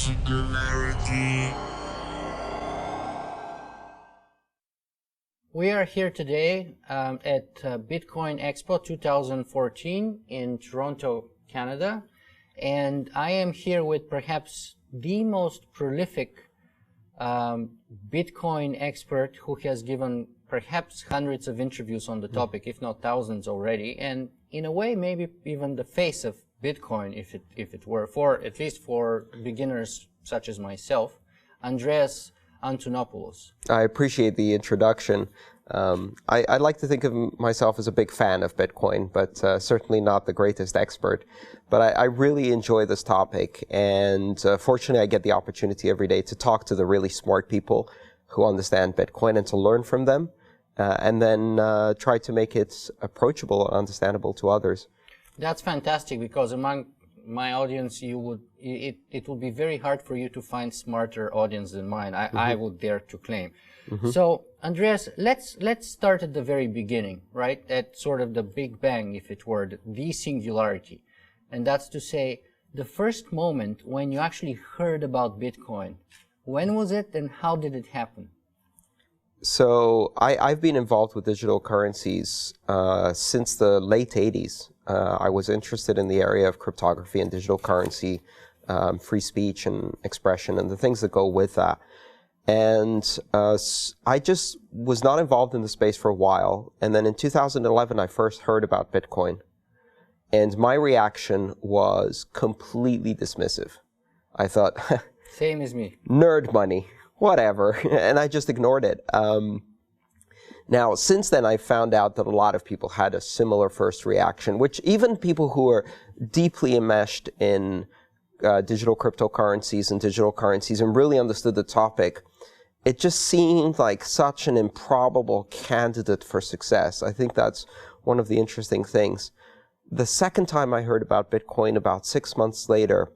Singularity. We are here today at Bitcoin Expo 2014 in Toronto, Canada, and I am here with perhaps the most prolific Bitcoin expert who has given perhaps hundreds of interviews on the topic, if not thousands already, and in a way maybe even the face of Bitcoin, if it were, for at least for beginners such as myself, Andreas Antonopoulos. I appreciate the introduction. I like to think of myself as a big fan of Bitcoin, but certainly not the greatest expert. But I really enjoy this topic, and fortunately I get the opportunity every day to talk to the really smart people who understand Bitcoin and to learn from them, and then try to make it approachable and understandable to others. That's fantastic, because among my audience, it would be very hard for you to find smarter audience than mine. I would dare to claim. So, Andreas, let's start at the very beginning, right? At sort of the Big Bang, if it were, the singularity. And that's to say, the first moment when you actually heard about Bitcoin. When was it and how did it happen? So, I've been involved with digital currencies since the late 80s. I was interested in the area of cryptography and digital currency, free speech and expression, and the things that go with that. And I just was not involved in the space for a while. And then in 2011, I first heard about Bitcoin. And my reaction was completely dismissive. I thought, same as me. Nerd money, whatever. And I just ignored it. Now, since then, I found out that a lot of people had a similar first reaction, which even people who are deeply enmeshed in digital cryptocurrencies and digital currencies and really understood the topic, it just seemed like such an improbable candidate for success. I think that's one of the interesting things. The second time I heard about Bitcoin, about 6 months later,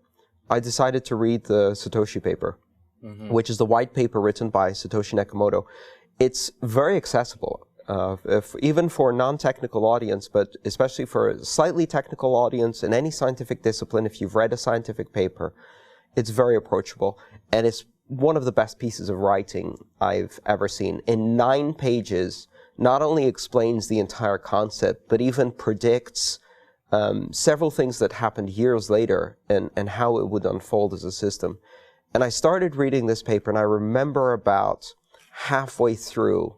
I decided to read the Satoshi paper, which is the white paper written by Satoshi Nakamoto. It's very accessible, even for a non-technical audience, but especially for a slightly technical audience in any scientific discipline. If you've read a scientific paper, it's very approachable, and it's one of the best pieces of writing I've ever seen. In 9 pages, not only explains the entire concept, but even predicts several things that happened years later and how it would unfold as a system. And I started reading this paper, and I remember about halfway through,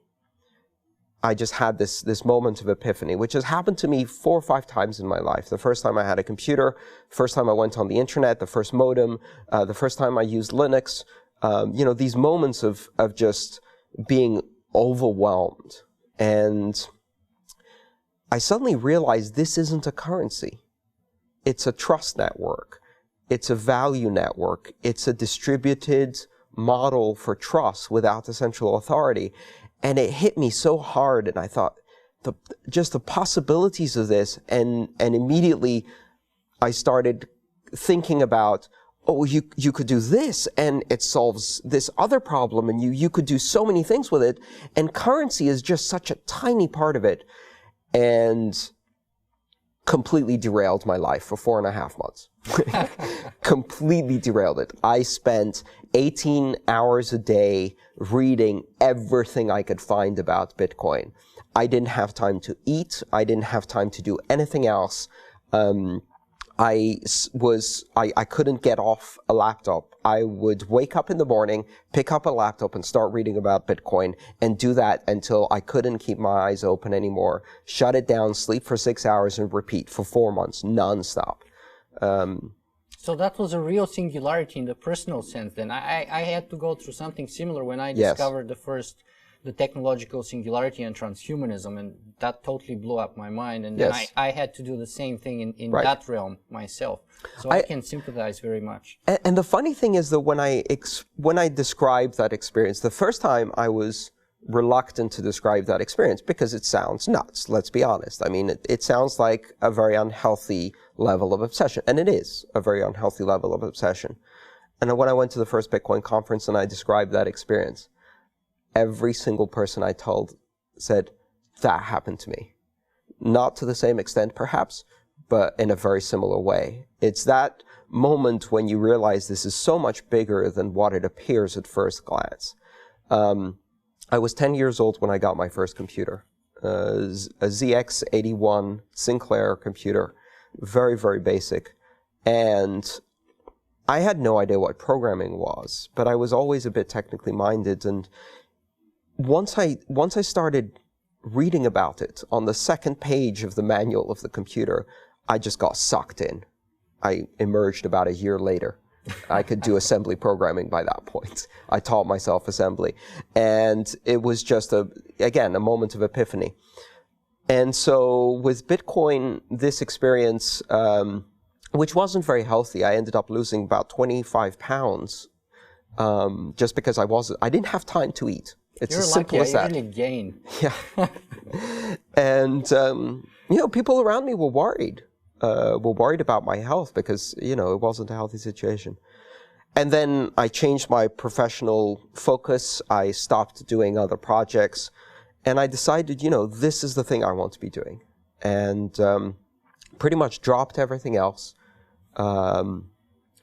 I just had this moment of epiphany, which has happened to me 4 or 5 times in my life. The first time I had a computer, first time I went on the internet, the first modem, the first time I used Linux. You know, these moments of just being overwhelmed. And I suddenly realized this isn't a currency. It's a trust network. It's a value network. It's a distributed model for trust without the central authority. And it hit me so hard, and I thought, just the possibilities of this, and immediately I started thinking about, oh, you could do this, and it solves this other problem, and you could do so many things with it, and currency is just such a tiny part of it, and completely derailed my life for 4.5 months. Completely derailed it. I spent 18 hours a day reading everything I could find about Bitcoin. I didn't have time to eat. I didn't have time to do anything else. I couldn't get off a laptop. I would wake up in the morning, pick up a laptop and start reading about Bitcoin, and do that until I couldn't keep my eyes open anymore. Shut it down, sleep for 6 hours, and repeat for 4 months, nonstop. So that was a real singularity in the personal sense then. I had to go through something similar when I discovered the technological singularity and transhumanism, and that totally blew up my mind. And then I had to do the same thing in that realm myself. So I can sympathize very much. And the funny thing is that when I described that experience, the first time I was reluctant to describe that experience because it sounds nuts, let's be honest. I mean, it sounds like a very unhealthy level of obsession, and it is a very unhealthy level of obsession. And when I went to the first Bitcoin conference and I described that experience, every single person I told said, that happened to me. Not to the same extent, perhaps, but in a very similar way. It's that moment when you realize this is so much bigger than what it appears at first glance. I was 10 years old when I got my first computer, a ZX81 Sinclair computer, very, very basic. And I had no idea what programming was, but I was always a bit technically minded. And once I started reading about it on the second page of the manual of the computer, I just got sucked in. I emerged about a year later. I could do assembly programming by that point. I taught myself assembly. And it was just, again, a moment of epiphany. And so with Bitcoin, this experience, which wasn't very healthy, I ended up losing about 25 pounds just because I didn't have time to eat. It's as simple as that. You're lucky, I usually gain. Yeah. And, people around me were worried about my health because, it wasn't a healthy situation. And then I changed my professional focus. I stopped doing other projects. And I decided, this is the thing I want to be doing. And pretty much dropped everything else.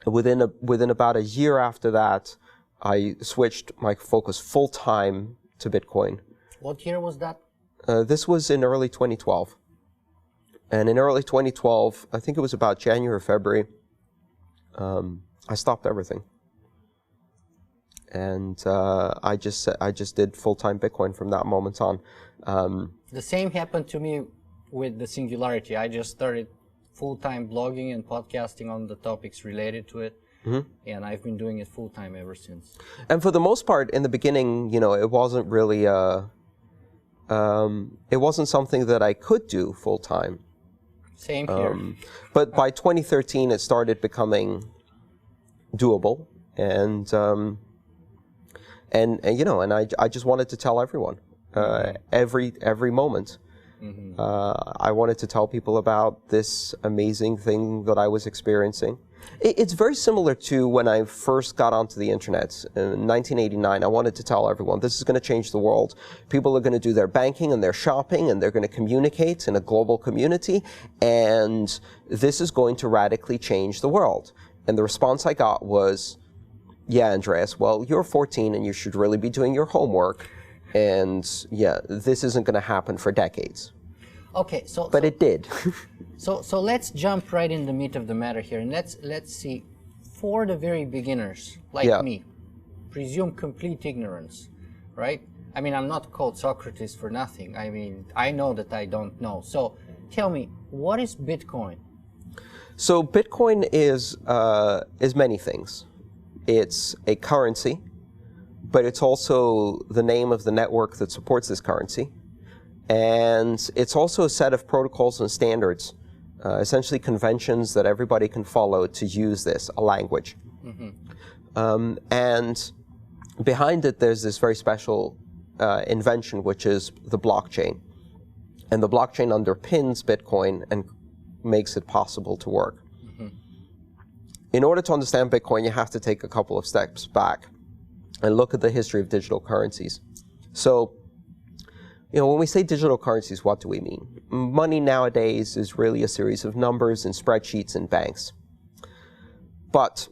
Within about a year after that, I switched my focus full-time to Bitcoin. What year was that? This was in early 2012. And in early 2012, I think it was about January or February, I stopped everything. And I just did full-time Bitcoin from that moment on. The same happened to me with the Singularity. I just started full-time blogging and podcasting on the topics related to it. Mm-hmm. And I've been doing it full-time ever since. And for the most part, in the beginning, it wasn't really, it wasn't something that I could do full-time. Same here. But by 2013, it started becoming doable. And I just wanted to tell everyone, every moment. Mm-hmm. I wanted to tell people about this amazing thing that I was experiencing. It's very similar to when I first got onto the internet in 1989. I wanted to tell everyone, this is going to change the world. People are going to do their banking and their shopping, and they're going to communicate in a global community, and this is going to radically change the world. And the response I got was, yeah, Andreas, well, you're 14 and you should really be doing your homework, and yeah, this isn't going to happen for decades. Okay, but it did. So let's jump right in the meat of the matter here, and let's see, for the very beginners like me, presume complete ignorance, right? I mean, I'm not called Socrates for nothing. I mean, I know that I don't know. So tell me, what is Bitcoin? So Bitcoin is many things. It's a currency, but it's also the name of the network that supports this currency. And it's also a set of protocols and standards, essentially conventions that everybody can follow to use this, a language. Mm-hmm. And behind it, there's this very special invention, which is the blockchain. And the blockchain underpins Bitcoin and makes it possible to work. Mm-hmm. In order to understand Bitcoin, you have to take a couple of steps back and look at the history of digital currencies. So, when we say digital currencies, what do we mean? Money nowadays is really a series of numbers and spreadsheets in banks. But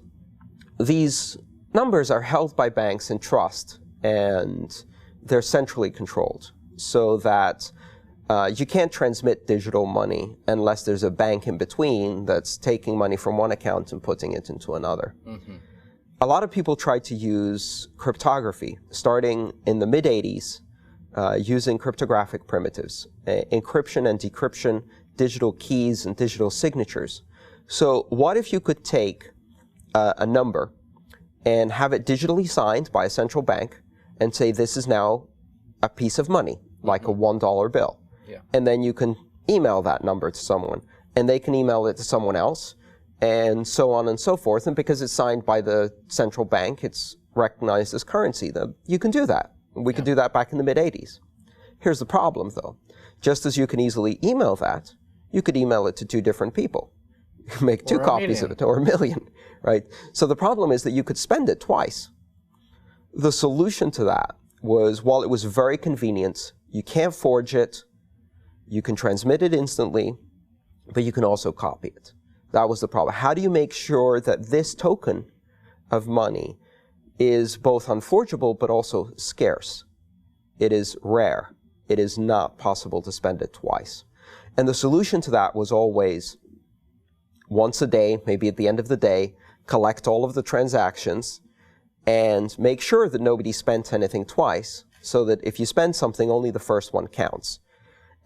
these numbers are held by banks in trust, and they're centrally controlled, so that you can't transmit digital money unless there's a bank in between that's taking money from one account and putting it into another. Mm-hmm. A lot of people tried to use cryptography, starting in the mid-'80s, using cryptographic primitives, encryption and decryption, digital keys and digital signatures. So what if you could take a number and have it digitally signed by a central bank and say this is now a piece of money, like a $1 bill. Yeah. And then you can email that number to someone, and they can email it to someone else, and so on and so forth. And because it's signed by the central bank, it's recognized as currency. You can do that. We could do that back in the mid-'80s. Here's the problem, though. Just as you can easily email that, you could email it to two different people. You can make two copies of it, or a million, right? So the problem is that you could spend it twice. The solution to that was, while it was very convenient, you can't forge it, you can transmit it instantly, but you can also copy it. That was the problem. How do you make sure that this token of money is both unforgeable but also scarce? It is rare. It is not possible to spend it twice. And the solution to that was always once a day, maybe at the end of the day, collect all of the transactions and make sure that nobody spent anything twice, so that if you spend something, only the first one counts.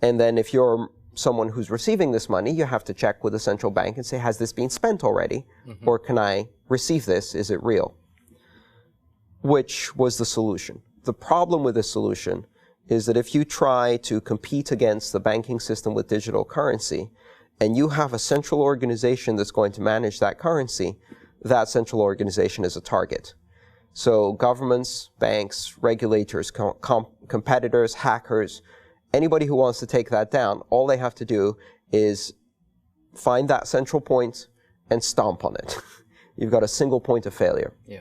And then if you're someone who's receiving this money, you have to check with the central bank and say, has this been spent already? Or can I receive this? Is it real? Which was the solution. The problem with this solution is that if you try to compete against the banking system with digital currency, and you have a central organization that's going to manage that currency, that central organization is a target. So governments, banks, regulators, competitors, hackers, anybody who wants to take that down, all they have to do is find that central point and stomp on it. You've got a single point of failure. Yeah.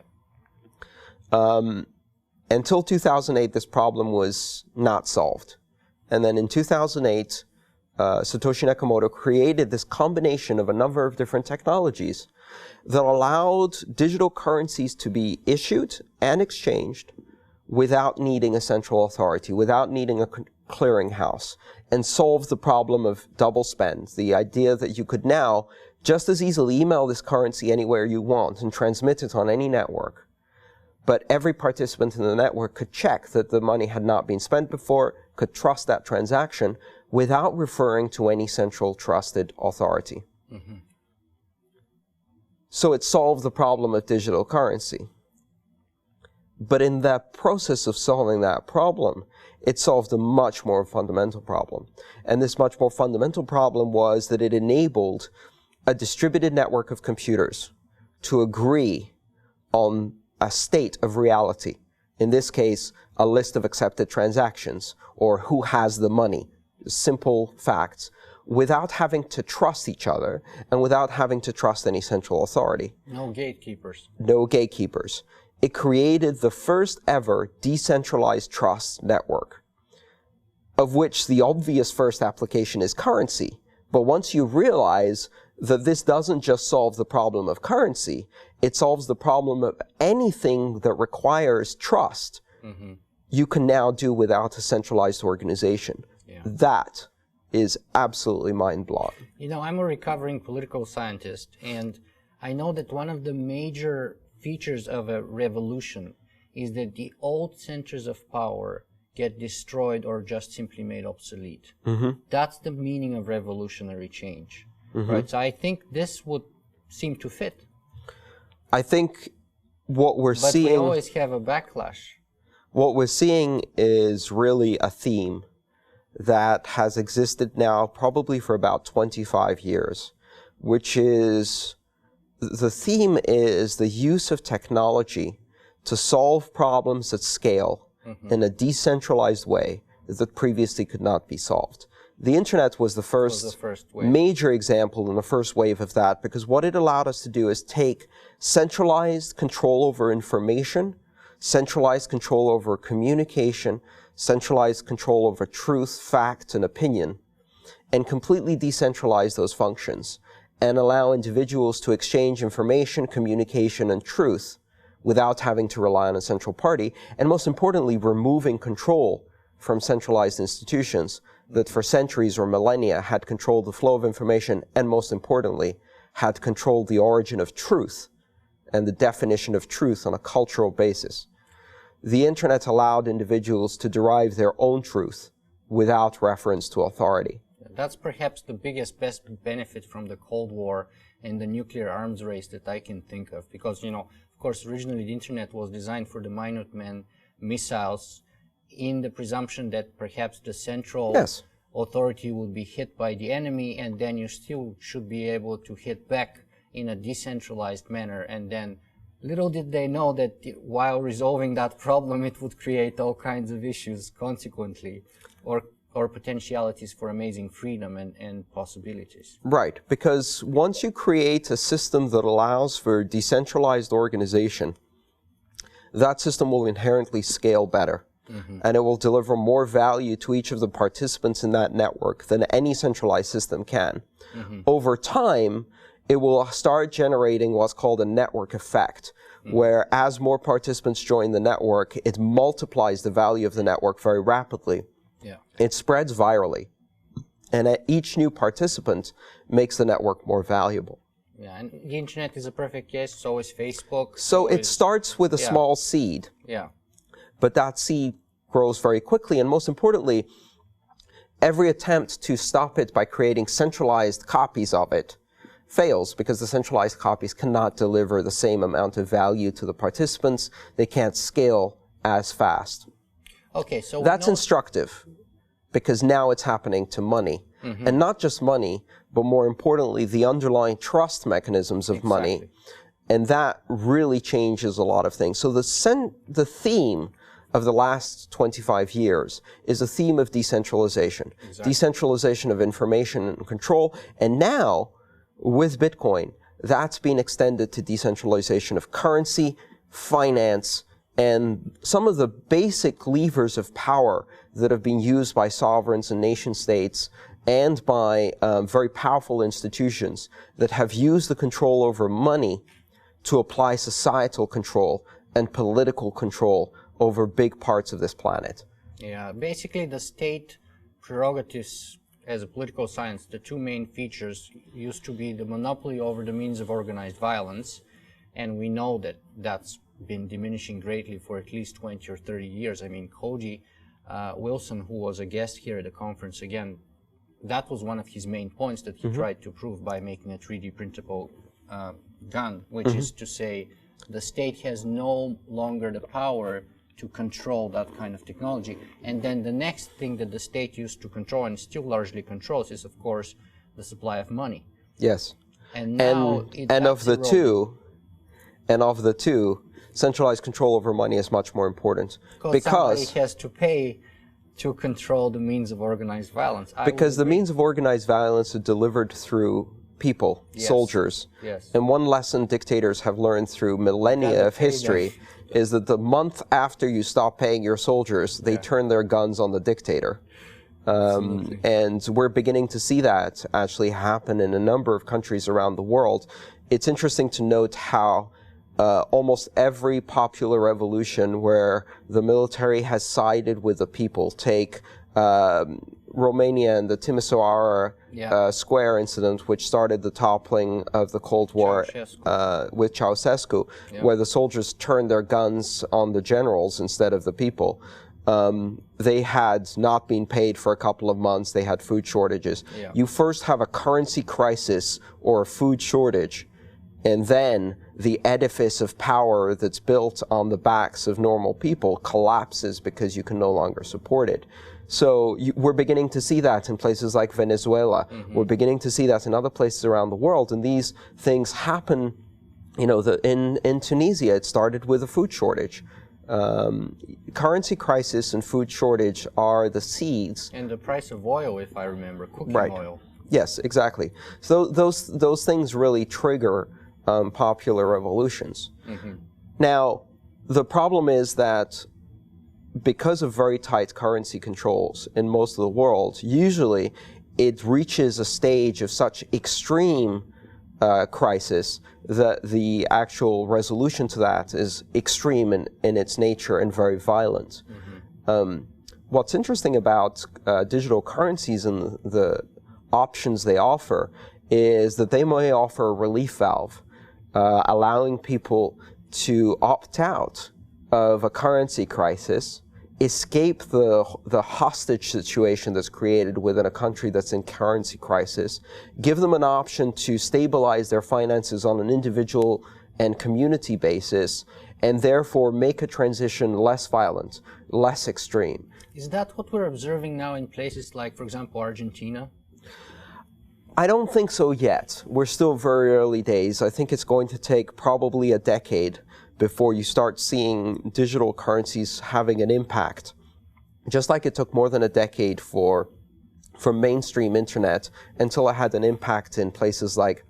Until 2008, this problem was not solved. And then in 2008, Satoshi Nakamoto created this combination of a number of different technologies that allowed digital currencies to be issued and exchanged without needing a central authority, without needing a clearinghouse, and solve the problem of double spend. The idea that you could now just as easily email this currency anywhere you want and transmit it on any network. But every participant in the network could check that the money had not been spent before, could trust that transaction without referring to any central trusted authority. So it solved the problem of digital currency. But in that process of solving that problem, it solved a much more fundamental problem. And this much more fundamental problem was that it enabled a distributed network of computers to agree on a state of reality. In this case, a list of accepted transactions, or who has the money. Simple facts, without having to trust each other and without having to trust any central authority. No gatekeepers. No gatekeepers. It created the first ever decentralized trust network, of which the obvious first application is currency. But once you realize that this doesn't just solve the problem of currency, it solves the problem of anything that requires trust, you can now do without a centralized organization. Yeah. That is absolutely mind-blowing. You know, I'm a recovering political scientist, and I know that one of the major features of a revolution is that the old centers of power get destroyed or just simply made obsolete. That's the meaning of revolutionary change. Right? So I think this would seem to fit. I think what we're seeing... But we always have a backlash. What we're seeing is really a theme that has existed now probably for about 25 years, which is, the theme is the use of technology to solve problems at scale in a decentralized way that previously could not be solved. The internet was the first major example in the first wave of that, because what it allowed us to do is take centralized control over information, centralized control over communication, centralized control over truth, fact, and opinion, and completely decentralize those functions and allow individuals to exchange information, communication, and truth without having to rely on a central party, and most importantly, removing control from centralized institutions that for centuries or millennia had controlled the flow of information and, most importantly, had controlled the origin of truth and the definition of truth on a cultural basis. The internet allowed individuals to derive their own truth without reference to authority. That's perhaps the best benefit from the Cold War and the nuclear arms race that I can think of, because, you know, of course, originally the internet was designed for the Minuteman missiles in the presumption that perhaps the central authority would be hit by the enemy, and then you still should be able to hit back in a decentralized manner. And then little did they know that while resolving that problem, it would create all kinds of issues consequently, or potentialities for amazing freedom and possibilities. Right, because once you create a system that allows for decentralized organization, that system will inherently scale better. and it will deliver more value to each of the participants in that network than any centralized system can. Over time, it will start generating what's called a network effect, where as more participants join the network, it multiplies the value of the network very rapidly. It spreads virally, and each new participant makes the network more valuable. Yeah, and the internet is a perfect case, so is Facebook. So it starts with a small seed. But that seed grows very quickly, and most importantly, every attempt to stop it by creating centralized copies of it fails, because the centralized copies cannot deliver the same amount of value to the participants. They can't scale as fast. Okay, so that's instructive, because now it's happening to money. And not just money, but more importantly, the underlying trust mechanisms of money. And that really changes a lot of things. So the theme of the last 25 years is a theme of decentralization. Decentralization of information and control. And now, with Bitcoin, that's been extended to decentralization of currency, finance, and some of the basic levers of power that have been used by sovereigns and nation states and by very powerful institutions that have used the control over money to apply societal control and political control over big parts of this planet. Yeah, basically the state prerogatives as a political science, the two main features used to be the monopoly over the means of organized violence, and we know that that's been diminishing greatly for at least 20 or 30 years. I mean, Koji Wilson, who was a guest here at the conference again, that was one of his main points that he tried to prove by making a 3D printable gun, which is to say the state has no longer the power to control that kind of technology. And then the next thing that the state used to control and still largely controls is, of course, the supply of money. Yes. And now of the two, centralized control over money is much more important. Because somebody has to pay to control the means of organized violence. Because the means of organized violence are delivered through people, soldiers. And one lesson dictators have learned through millennia of history is that the month after you stop paying your soldiers, they turn their guns on the dictator. And we're beginning to see that actually happen in a number of countries around the world. It's interesting to note how almost every popular revolution where the military has sided with the people, take Romania and the Timisoara Square incident, which started the toppling of the Cold War with Ceausescu, where the soldiers turned their guns on the generals instead of the people. They had not been paid for a couple of months. They had food shortages. You first have a currency crisis or a food shortage, and then the edifice of power that's built on the backs of normal people collapses because you can no longer support it. So we're beginning to see that in places like Venezuela. We're beginning to see that in other places around the world. And these things happen, you know, in Tunisia, it started with a food shortage. Currency crisis and food shortage are the seeds. And the price of oil, if I remember, cooking oil. Yes, exactly. So those things really trigger popular revolutions. Now, the problem is that because of very tight currency controls in most of the world, usually it reaches a stage of such extreme crisis that the actual resolution to that is extreme in its nature and very violent. What's interesting about digital currencies and the options they offer is that they may offer a relief valve, allowing people to opt out of a currency crisis, escape the hostage situation that's created within a country that's in currency crisis, give them an option to stabilize their finances on an individual and community basis, and therefore make a transition less violent, less extreme. Is that what we're observing now in places like, for example, Argentina? I don't think so yet. We're still very early days. I think it's going to take probably a decade before you start seeing digital currencies having an impact. Just like it took more than a decade for mainstream internet until it had an impact in places like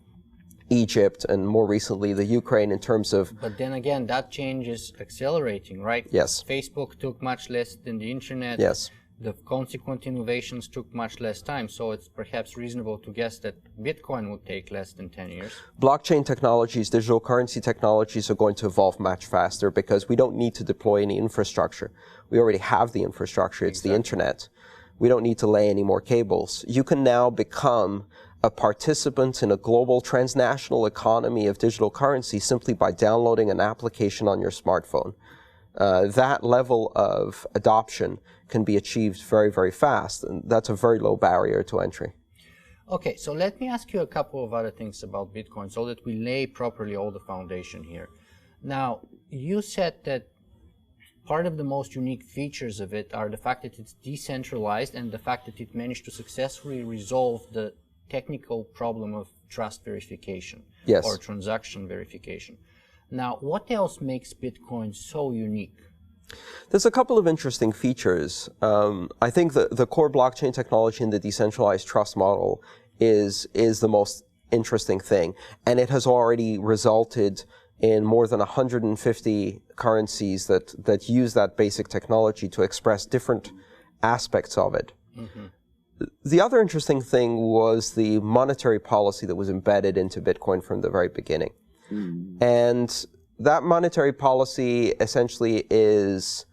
Egypt and more recently the Ukraine in terms of... But then again, that change is accelerating, right? Yes. Facebook took much less than the internet. Yes. The consequent innovations took much less time, so it's perhaps reasonable to guess that Bitcoin would take less than 10 years. Blockchain technologies, digital currency technologies are going to evolve much faster because we don't need to deploy any infrastructure. We already have the infrastructure. It's the internet. We don't need to lay any more cables. You can now become a participant in a global transnational economy of digital currency simply by downloading an application on your smartphone. That level of adoption can be achieved very, very fast, and that's a very low barrier to entry. Okay, so let me ask you a couple of other things about Bitcoin so that we lay properly all the foundation here. Now, you said that part of the most unique features of it are the fact that it's decentralized and the fact that it managed to successfully resolve the technical problem of trust verification or transaction verification. Now, what else makes Bitcoin so unique? There's a couple of interesting features. I think the core blockchain technology and the decentralized trust model is the most interesting thing. And it has already resulted in more than 150 currencies that use that basic technology to express different aspects of it. Mm-hmm. The other interesting thing was the monetary policy that was embedded into Bitcoin from the very beginning. Mm. And that monetary policy essentially is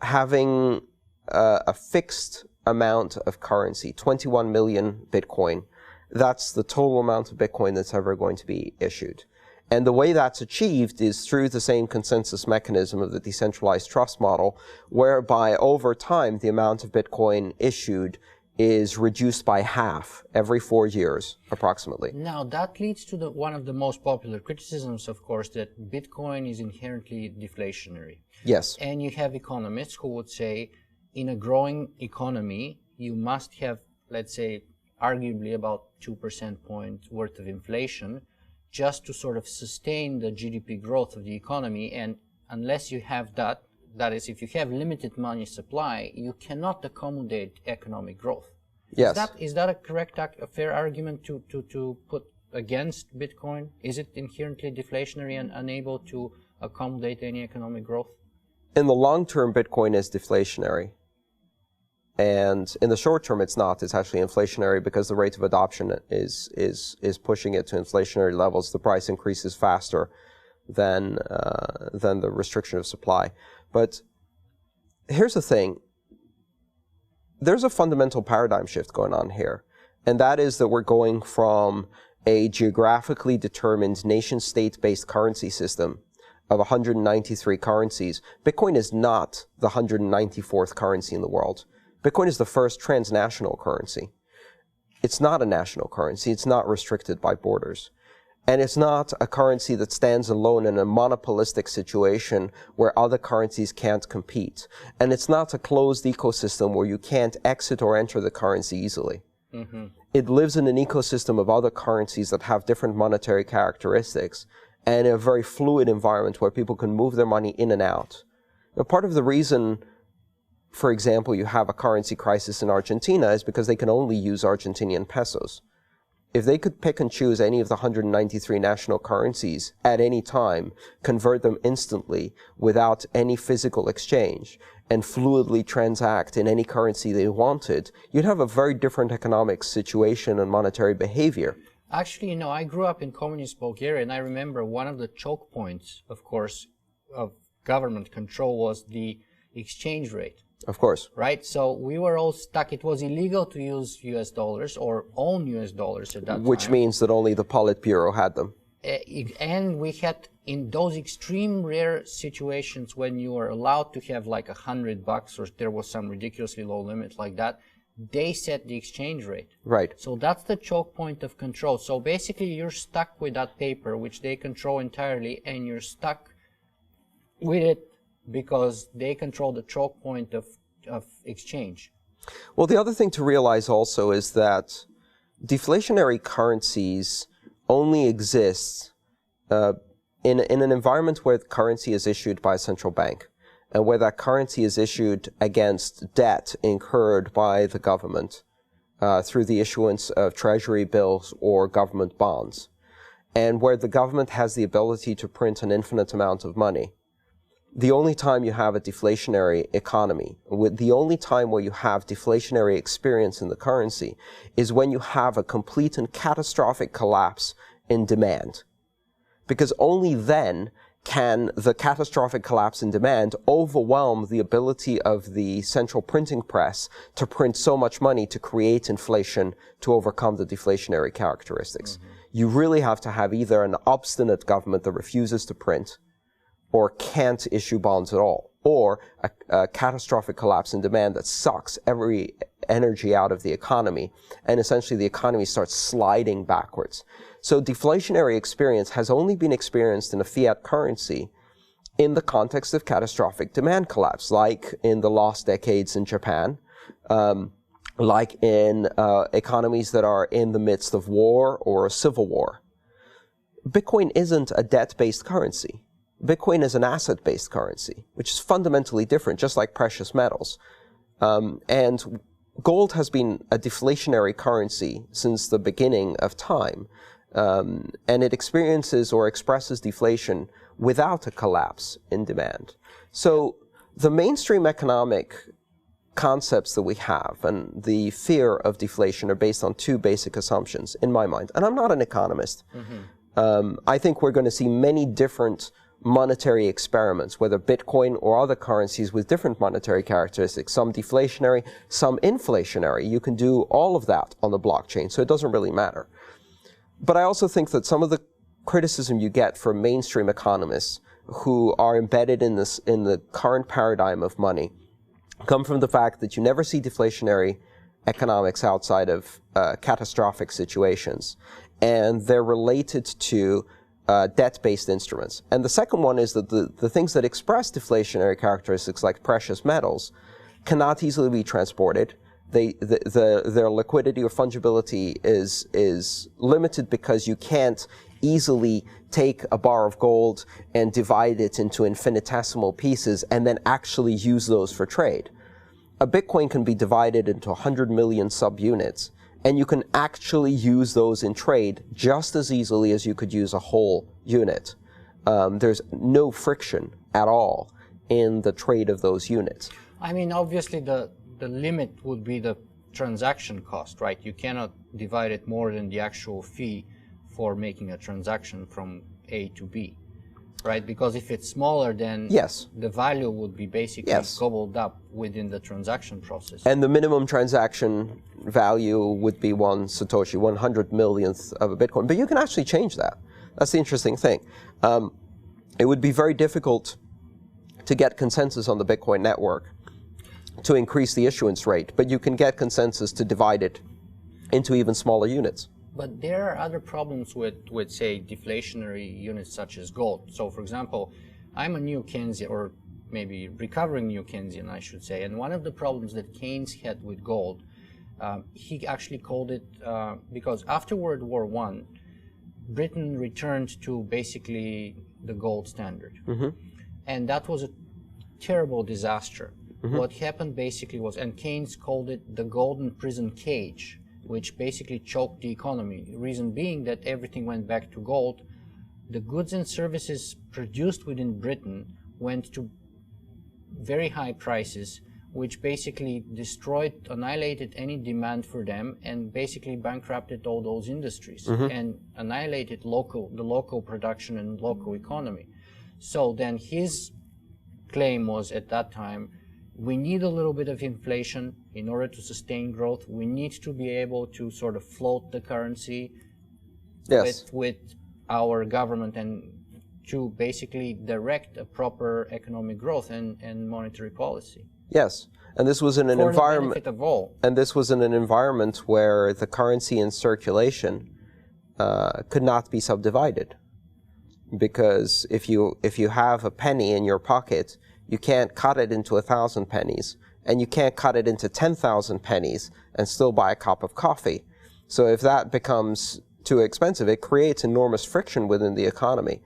having a fixed amount of currency, 21 million Bitcoin. That's the total amount of Bitcoin that's ever going to be issued. And the way that's achieved is through the same consensus mechanism of the decentralized trust model, whereby over time the amount of Bitcoin issued is reduced by half every 4 years, approximately. Now, that leads to one of the most popular criticisms, of course, that Bitcoin is inherently deflationary. Yes. And you have economists who would say, in a growing economy, you must have, let's say, arguably about 2% point worth of inflation just to sort of sustain the GDP growth of the economy. And unless you have that, that is, if you have limited money supply, you cannot accommodate economic growth. Yes. Is that a correct, a fair argument to put against Bitcoin? Is it inherently deflationary and unable to accommodate any economic growth? In the long term, Bitcoin is deflationary. And in the short term, it's not. It's actually inflationary because the rate of adoption is pushing it to inflationary levels. The price increases faster than the restriction of supply. But here's the thing. There's a fundamental paradigm shift going on here. And that is that we're going from a geographically determined nation-state-based currency system of 193 currencies. Bitcoin is not the 194th currency in the world. Bitcoin is the first transnational currency. It's not a national currency. It's not restricted by borders. And it's not a currency that stands alone in a monopolistic situation where other currencies can't compete. And it's not a closed ecosystem where you can't exit or enter the currency easily. Mm-hmm. It lives in an ecosystem of other currencies that have different monetary characteristics and a very fluid environment where people can move their money in and out. Now, part of the reason, for example, you have a currency crisis in Argentina is because they can only use Argentinian pesos. If they could pick and choose any of the 193 national currencies at any time, convert them instantly without any physical exchange, and fluidly transact in any currency they wanted, you'd have a very different economic situation and monetary behavior. Actually, you know, I grew up in communist Bulgaria, and I remember one of the choke points, of course, of government control was the exchange rate. Of course. Right? So we were all stuck. It was illegal to use US dollars or own US dollars at that time. Which means that only the Politburo had them. And we had, in those extreme rare situations when you were allowed to have like $100 or there was some ridiculously low limit like that, they set the exchange rate. Right. So that's the choke point of control. So basically you're stuck with that paper, which they control entirely, and you're stuck with it because they control the choke point of exchange. Well, the other thing to realize also is that deflationary currencies only exist in an environment where the currency is issued by a central bank and where that currency is issued against debt incurred by the government through the issuance of treasury bills or government bonds. and where the government has the ability to print an infinite amount of money, the only time you have a deflationary economy, the only time where you have deflationary experience in the currency, is when you have a complete and catastrophic collapse in demand. Because only then can the catastrophic collapse in demand overwhelm the ability of the central printing press to print so much money to create inflation to overcome the deflationary characteristics. Mm-hmm. You really have to have either an obstinate government that refuses to print or can't issue bonds at all, or a catastrophic collapse in demand that sucks every energy out of the economy, and essentially the economy starts sliding backwards. So deflationary experience has only been experienced in a fiat currency in the context of catastrophic demand collapse, like in the lost decades in Japan, like in economies that are in the midst of war or a civil war. Bitcoin isn't a debt-based currency. Bitcoin is an asset-based currency, which is fundamentally different, just like precious metals. And gold has been a deflationary currency since the beginning of time. And it experiences or expresses deflation without a collapse in demand. So the mainstream economic concepts that we have and the fear of deflation are based on two basic assumptions, in my mind. And I'm not an economist. Mm-hmm. I think we're going to see many different monetary experiments, whether Bitcoin or other currencies with different monetary characteristics, some deflationary, some inflationary. You can do all of that on the blockchain, so it doesn't really matter. But I also think that some of the criticism you get from mainstream economists who are embedded in the current paradigm of money come from the fact that you never see deflationary economics outside of catastrophic situations, and they're related to debt-based instruments. And the second one is that the things that express deflationary characteristics, like precious metals, cannot easily be transported. Their liquidity or fungibility is limited because you can't easily take a bar of gold and divide it into infinitesimal pieces and then actually use those for trade. A Bitcoin can be divided into 100 million subunits, and you can actually use those in trade just as easily as you could use a whole unit. There's no friction at all in the trade of those units. I mean, obviously the limit would be the transaction cost, right? You cannot divide it more than the actual fee for making a transaction from A to B, right? Because if it's smaller, then yes, the value would be basically yes, gobbled up within the transaction process. And the minimum transaction value would be 1 Satoshi, 100 millionth of a Bitcoin. But you can actually change that. That's the interesting thing. It would be very difficult to get consensus on the Bitcoin network to increase the issuance rate, but you can get consensus to divide it into even smaller units. But there are other problems with say, deflationary units such as gold. So, for example, I'm a new Keynesian, or maybe recovering new Keynesian, I should say, and one of the problems that Keynes had with gold, he actually called it, because after World War I, Britain returned to basically the gold standard. Mm-hmm. And that was a terrible disaster. Mm-hmm. What happened basically was, and Keynes called it the golden prison cage, which basically choked the economy. The reason being that everything went back to gold. The goods and services produced within Britain went to very high prices, which basically annihilated any demand for them, and basically bankrupted all those industries, mm-hmm, and annihilated the local production and local economy. So then his claim was at that time, we need a little bit of inflation in order to sustain growth. We need to be able to sort of float the currency, yes, with our government, and to basically direct a proper economic growth and monetary policy. Yes, and this was in an environment, for the benefit of all. And this was in an environment where the currency in circulation could not be subdivided, because if you have a penny in your pocket, you can't cut it into 1,000 pennies, and you can't cut it into 10,000 pennies and still buy a cup of coffee. So if that becomes too expensive, it creates enormous friction within the economy.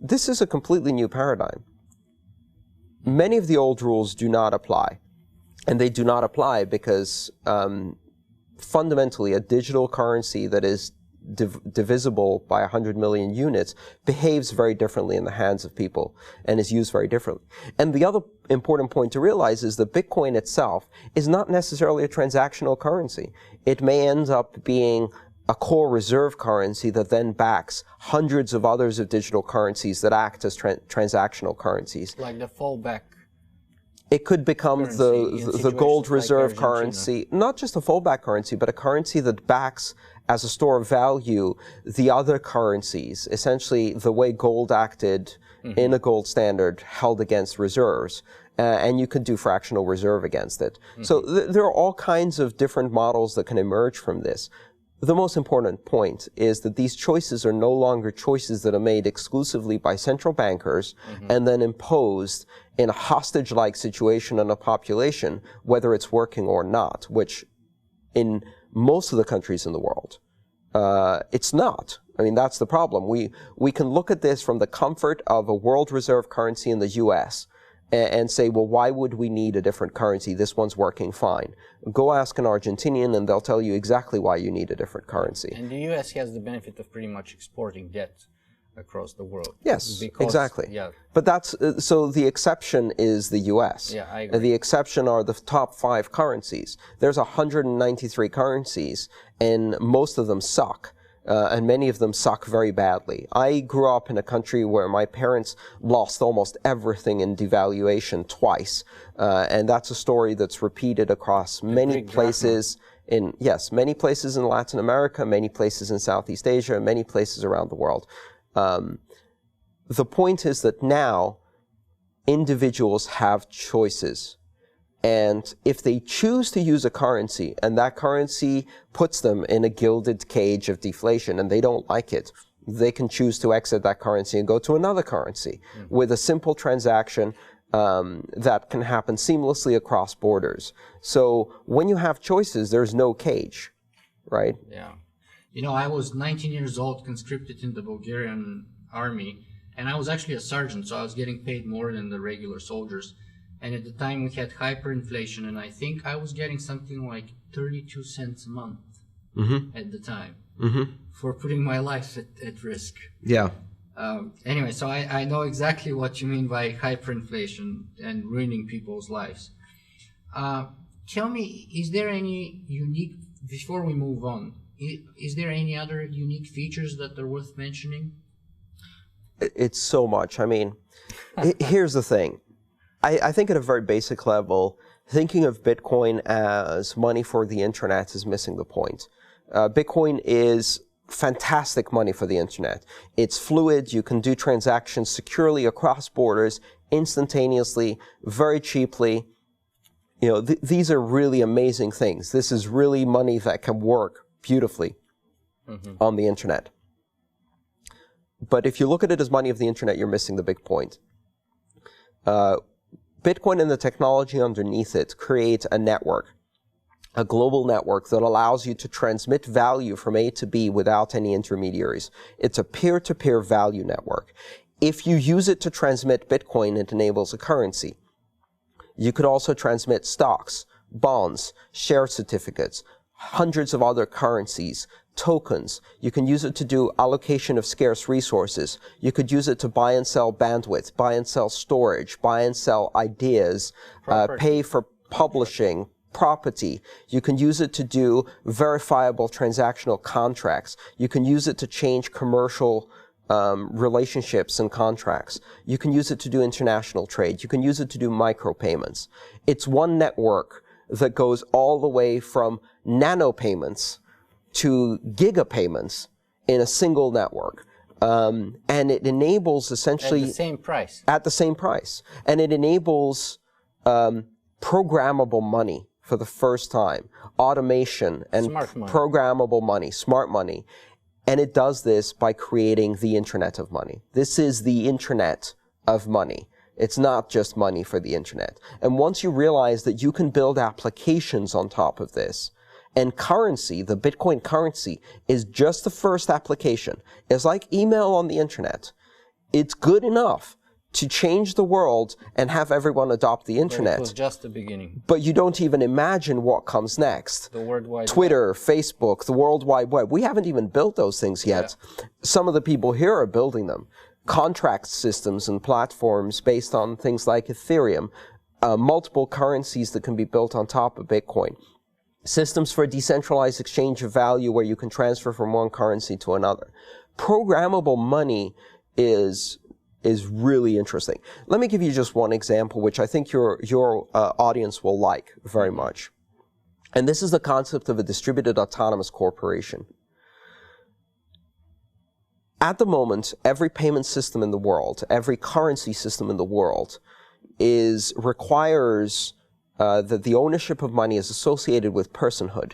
This is a completely new paradigm. Many of the old rules do not apply, and they do not apply because fundamentally a digital currency that is divisible by 100 million units behaves very differently in the hands of people and is used very differently. And the other important point to realize is that Bitcoin itself is not necessarily a transactional currency. It may end up being a core reserve currency that then backs hundreds of others of digital currencies that act as transactional currencies. Like the fallback. It could become the gold reserve currency, not just a fallback currency, but a currency that backs as a store of value the other currencies, essentially the way gold acted in a gold standard held against reserves. And you could do fractional reserve against it. So there are all kinds of different models that can emerge from this. The most important point is that these choices are no longer choices that are made exclusively by central bankers and then imposed in a hostage-like situation on a population, whether it's working or not, which in most of the countries in the world, it's not. I mean, that's the problem. We can look at this from the comfort of a world reserve currency in the US and say, well, why would we need a different currency? This one's working fine. Go ask an Argentinian and they'll tell you exactly why you need a different currency. And the US has the benefit of pretty much exporting debt across the world. Yes, because, exactly. Yeah. But that's, so the exception is the US. Yeah, I agree. The exception are the top 5 currencies. There's 193 currencies and most of them suck. And many of them suck very badly. I grew up in a country where my parents lost almost everything in devaluation twice. And that's a story that's repeated across many places many places in Latin America, many places in Southeast Asia, many places around the world. The point is that now individuals have choices. And if they choose to use a currency and that currency puts them in a gilded cage of deflation and they don't like it, they can choose to exit that currency and go to another currency with a simple transaction that can happen seamlessly across borders. So when you have choices, there's no cage, right? Yeah. You know, I was 19 years old, conscripted in the Bulgarian army, and I was actually a sergeant, so I was getting paid more than the regular soldiers. And at the time we had hyperinflation, and I think I was getting something like 32 cents a month at the time for putting my life at risk. Yeah. Anyway, so I know exactly what you mean by hyperinflation and ruining people's lives. Tell me, is there any unique, before we move on, is there any other unique features that are worth mentioning? It's so much. I mean, here's the thing. I think at a very basic level, thinking of Bitcoin as money for the internet is missing the point. Bitcoin is fantastic money for the internet. It's fluid. You can do transactions securely across borders, instantaneously, very cheaply. You know, these are really amazing things. This is really money that can work beautifully on the internet. But if you look at it as money of the internet, you're missing the big point. Bitcoin and the technology underneath it create a network, a global network that allows you to transmit value from A to B without any intermediaries. It's a peer-to-peer value network. If you use it to transmit Bitcoin, it enables a currency. You could also transmit stocks, bonds, share certificates, hundreds of other currencies, tokens. You can use it to do allocation of scarce resources. You could use it to buy and sell bandwidth, buy and sell storage, buy and sell ideas, pay for publishing, property. You can use it to do verifiable transactional contracts. You can use it to change commercial relationships and contracts. You can use it to do international trade. You can use it to do micropayments. It's one network that goes all the way from nano payments to gigapayments in a single network. And it enables essentially... At the same price. At the same price. And it enables programmable money for the first time. Automation and programmable money, smart money. And it does this by creating the internet of money. This is the intranet of money. It's not just money for the internet. And once you realize that you can build applications on top of this, and currency, the Bitcoin currency, is just the first application. It's like email on the internet. It's good enough to change the world and have everyone adopt the internet. But it was just the beginning. But you don't even imagine what comes next. The World Wide Twitter, Web. Facebook, the World Wide Web. We haven't even built those things yet. Yeah. Some of the people here are building them. Contract systems and platforms based on things like Ethereum, multiple currencies that can be built on top of Bitcoin, systems for decentralized exchange of value where you can transfer from one currency to another. Programmable money is really interesting. Let me give you just one example, which I think your audience will like very much. And this is the concept of a distributed autonomous corporation. At the moment, every payment system in the world, every currency system in the world requires that the ownership of money is associated with personhood.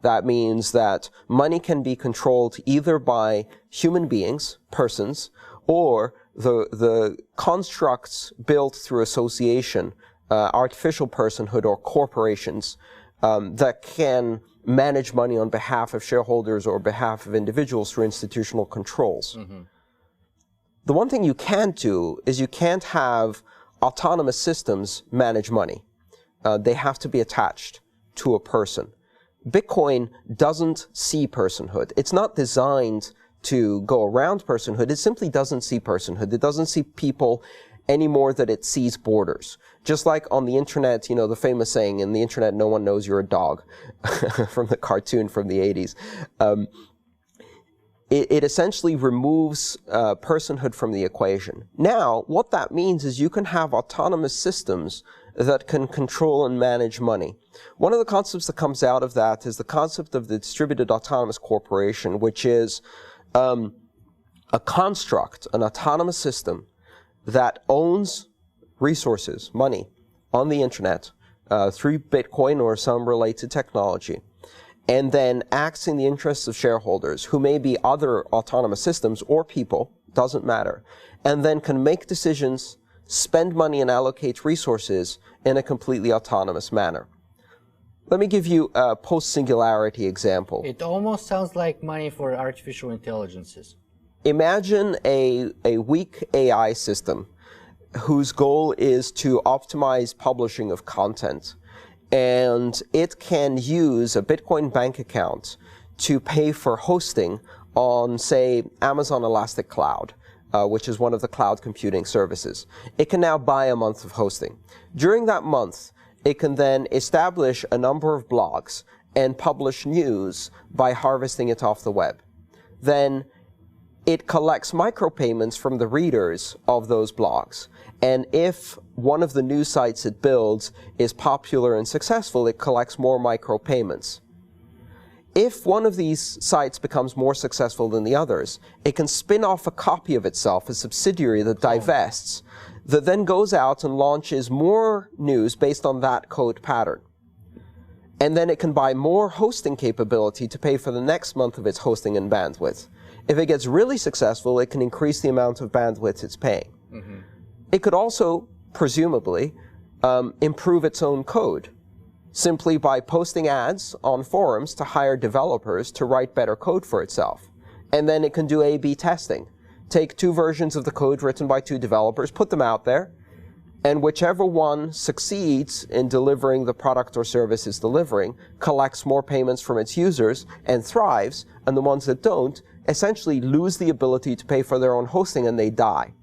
That means that money can be controlled either by human beings, persons, or the constructs built through association, artificial personhood or corporations that can manage money on behalf of shareholders or behalf of individuals through institutional controls. Mm-hmm. The one thing you can't do is you can't have autonomous systems manage money. They have to be attached to a person. Bitcoin doesn't see personhood. It's not designed to go around personhood. It simply doesn't see personhood. It doesn't see people any more than it sees borders. Just like on the internet, you know, the famous saying, in the internet, no one knows you're a dog, from the cartoon from the 80s. It essentially removes personhood from the equation. Now, what that means is you can have autonomous systems that can control and manage money. One of the concepts that comes out of that is the concept of the distributed autonomous corporation, which is a construct, an autonomous system that owns resources, money, on the internet through Bitcoin or some related technology, and then acts in the interests of shareholders, who may be other autonomous systems or people, doesn't matter, and then can make decisions, spend money, and allocate resources in a completely autonomous manner. Let me give you a post-singularity example. It almost sounds like money for artificial intelligences. Imagine a weak AI system whose goal is to optimize publishing of content, and it can use a Bitcoin bank account to pay for hosting on, say, Amazon Elastic Cloud, which is one of the cloud computing services. It can now buy a month of hosting. During that month, it can then establish a number of blogs and publish news by harvesting it off the web. Then it collects micropayments from the readers of those blogs. And if one of the news sites it builds is popular and successful, it collects more micropayments. If one of these sites becomes more successful than the others, it can spin off a copy of itself, a subsidiary that divests, that then goes out and launches more news based on that code pattern. And then it can buy more hosting capability to pay for the next month of its hosting and bandwidth. If it gets really successful, it can increase the amount of bandwidth it's paying. Mm-hmm. It could also, presumably, improve its own code, simply by posting ads on forums to hire developers to write better code for itself. And then it can do A/B testing. Take two versions of the code written by two developers, put them out there, and whichever one succeeds in delivering the product or service it's delivering collects more payments from its users and thrives, and the ones that don't essentially lose the ability to pay for their own hosting and they die.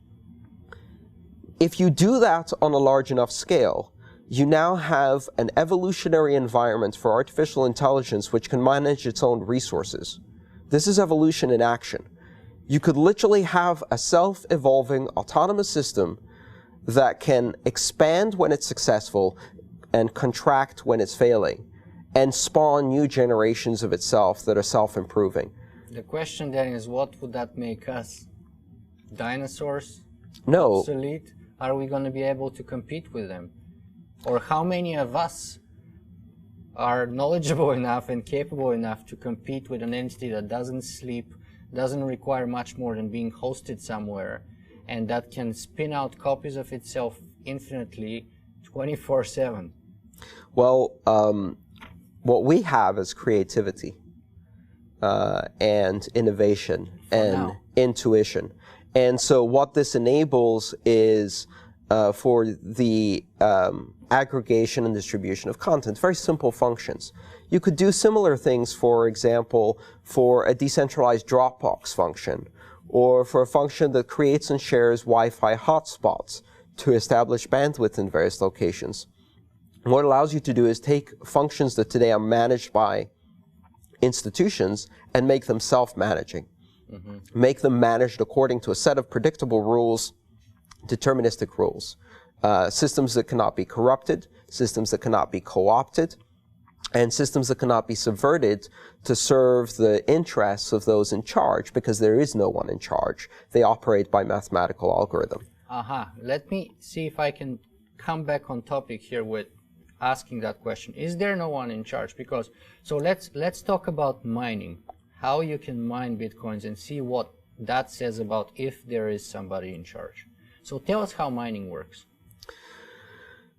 If you do that on a large enough scale, you now have an evolutionary environment for artificial intelligence which can manage its own resources. This is evolution in action. You could literally have a self-evolving autonomous system that can expand when it's successful and contract when it's failing, and spawn new generations of itself that are self-improving. The question then is, what would that make us? Dinosaurs? No. Obsolete? Are we going to be able to compete with them? Or how many of us are knowledgeable enough and capable enough to compete with an entity that doesn't sleep, doesn't require much more than being hosted somewhere, and that can spin out copies of itself infinitely 24/7? Well, what we have is creativity and innovation and intuition. And so what this enables is for the aggregation and distribution of content, very simple functions. You could do similar things, for example, for a decentralized Dropbox function, or for a function that creates and shares Wi-Fi hotspots to establish bandwidth in various locations. And what it allows you to do is take functions that today are managed by institutions and make them self-managing. Make them managed according to a set of predictable rules, deterministic rules. Systems that cannot be corrupted, systems that cannot be co-opted, and systems that cannot be subverted to serve the interests of those in charge, because there is no one in charge. They operate by mathematical algorithm. Let me see if I can come back on topic here with asking that question. Is there no one in charge? Because, so let's talk about mining. How you can mine Bitcoins and see what that says about if there is somebody in charge. So tell us how mining works.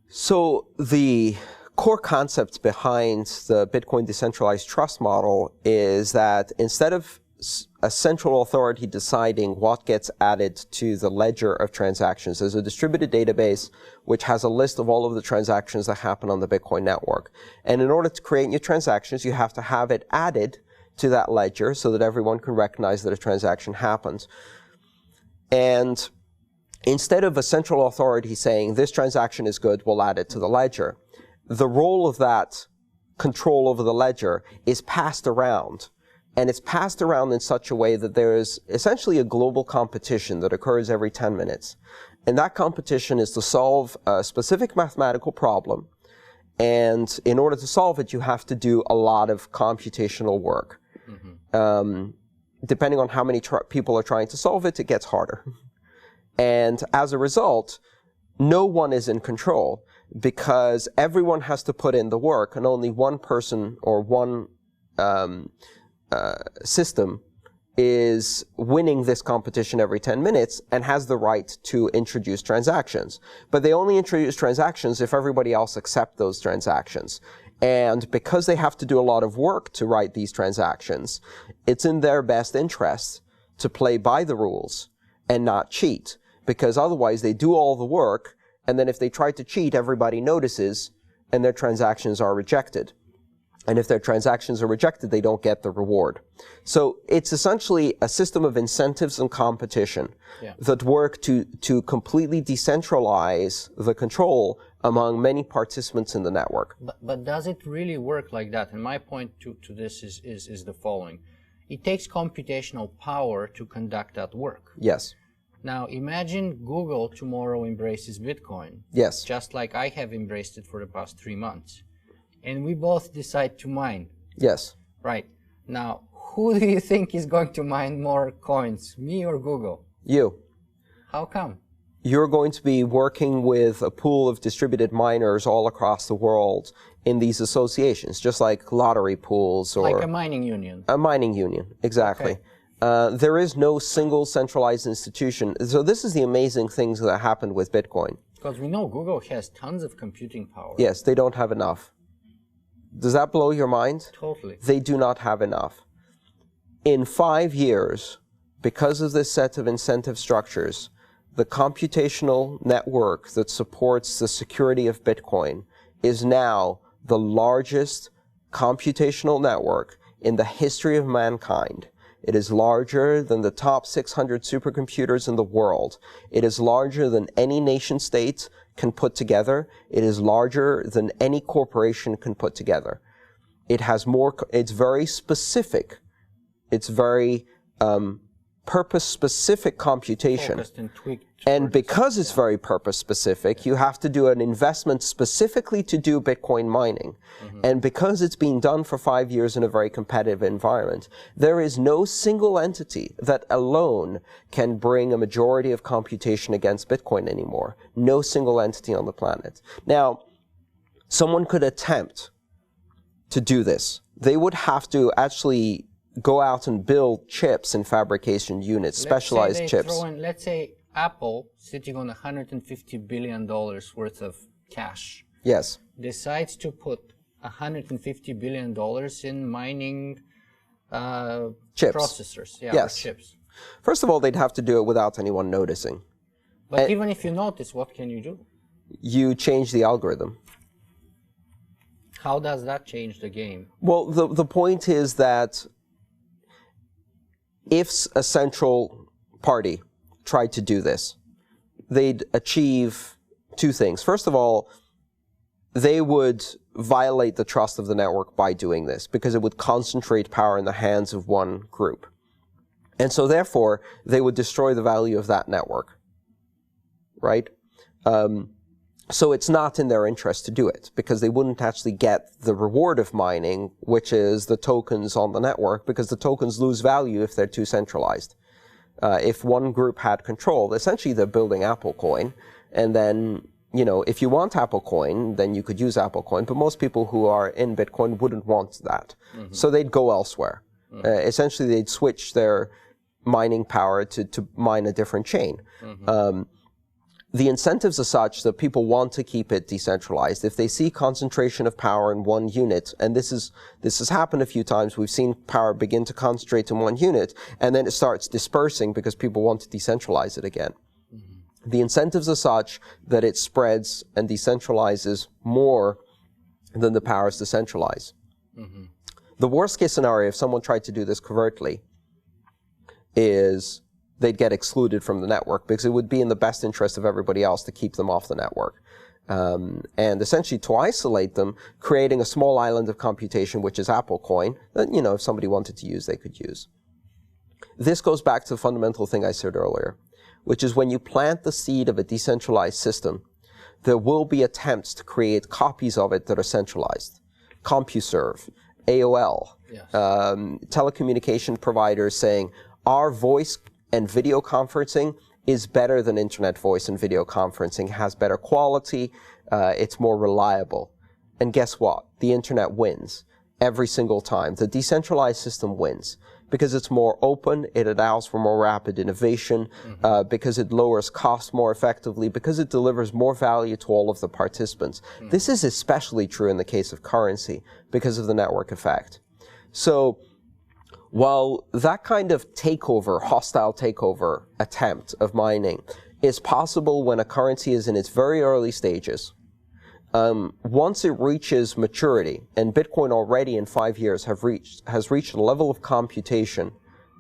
So the core concept behind the Bitcoin decentralized trust model is that instead of a central authority deciding what gets added to the ledger of transactions, there's a distributed database which has a list of all of the transactions that happen on the Bitcoin network. And in order to create new transactions, you have to have it added to that ledger so that everyone can recognize that a transaction happened. And instead of a central authority saying, this transaction is good, we'll add it to the ledger, the role of that control over the ledger is passed around. And it's passed around in such a way that there is essentially a global competition that occurs every 10 minutes. And that competition is to solve a specific mathematical problem. And in order to solve it, you have to do a lot of computational work. Depending on how many people are trying to solve it, it gets harder. And as a result, no one is in control, because everyone has to put in the work, and only one person or one system is winning this competition every 10 minutes and has the right to introduce transactions. But they only introduce transactions if everybody else accepts those transactions. And because they have to do a lot of work to write these transactions, it's in their best interest to play by the rules and not cheat. Because otherwise they do all the work, and then if they try to cheat, everybody notices, and their transactions are rejected. And if their transactions are rejected, they don't get the reward. So it's essentially a system of incentives and competition that work to completely decentralize the control among many participants in the network. But does it really work like that? And my point to this is the following. It takes computational power to conduct that work. Yes. Now, imagine Google tomorrow embraces Bitcoin. Yes. Just like I have embraced it for the past 3 months. And we both decide to mine. Yes. Right. Now, who do you think is going to mine more coins, me or Google? You. How come? You're going to be working with a pool of distributed miners all across the world in these associations, just like lottery pools or... Like a mining union. A mining union, exactly. Okay. There is no single centralized institution. So this is the amazing things that happened with Bitcoin. Because we know Google has tons of computing power. Yes, they don't have enough. Does that blow your mind? Totally. They do not have enough. In 5 years, because of this set of incentive structures, the computational network that supports the security of Bitcoin is now the largest computational network in the history of mankind. It is larger than the top 600 supercomputers in the world. It is larger than any nation state can put together. It is larger than any corporation can put together. It has more, it's very specific. It's very purpose-specific computation. Focused and tweaked. And because it's very purpose-specific, you have to do an investment specifically to do Bitcoin mining. And because it's been done for 5 years in a very competitive environment, there is no single entity that alone can bring a majority of computation against Bitcoin anymore. No single entity on the planet. Now, someone could attempt to do this. They would have to actually go out and build chips and fabrication units, specialized chips. Let's say Apple, sitting on $150 billion worth of cash, yes, decides to put $150 billion in mining chips. processors, yes. or chips. First of all, they'd have to do it without anyone noticing. But even if you notice, what can you do? You change the algorithm. How does that change the game? Well, the point is that if a central party tried to do this, they'd achieve two things. First of all, they would violate the trust of the network by doing this, because it would concentrate power in the hands of one group. And so therefore, they would destroy the value of that network, right? So it's not in their interest to do it, because they wouldn't actually get the reward of mining, which is the tokens on the network, because the tokens lose value if they're too centralized. If one group had control, essentially they're building Apple Coin, and then, you know, if you want Apple Coin, then you could use Apple Coin, but most people who are in Bitcoin wouldn't want that. Mm-hmm. So they'd go elsewhere. Mm-hmm. Essentially, they'd switch their mining power to mine a different chain. Mm-hmm. The incentives are such that people want to keep it decentralized. If they see concentration of power in one unit, and this has happened a few times, we've seen power begin to concentrate in one unit, and then it starts dispersing because people want to decentralize it again. Mm-hmm. The incentives are such that it spreads and decentralizes more than the powers to centralize. Mm-hmm. The worst case scenario, if someone tried to do this covertly, is they'd get excluded from the network, because it would be in the best interest of everybody else to keep them off the network. And essentially to isolate them, creating a small island of computation, which is Apple Coin, that, you know, if somebody wanted to use, they could use. This goes back to the fundamental thing I said earlier, which is when you plant the seed of a decentralized system, there will be attempts to create copies of it that are centralized. CompuServe, AOL, yes. Telecommunication providers saying, our voice and video conferencing is better than internet voice and video conferencing, has better quality, it's more reliable. And guess what? The internet wins every single time. The decentralized system wins because it's more open, it allows for more rapid innovation, because it lowers costs more effectively, because it delivers more value to all of the participants. This is especially true in the case of currency because of the network effect. So while that kind of takeover, hostile takeover attempt of mining is possible when a currency is in its very early stages, once it reaches maturity, and Bitcoin already in 5 years has reached a level of computation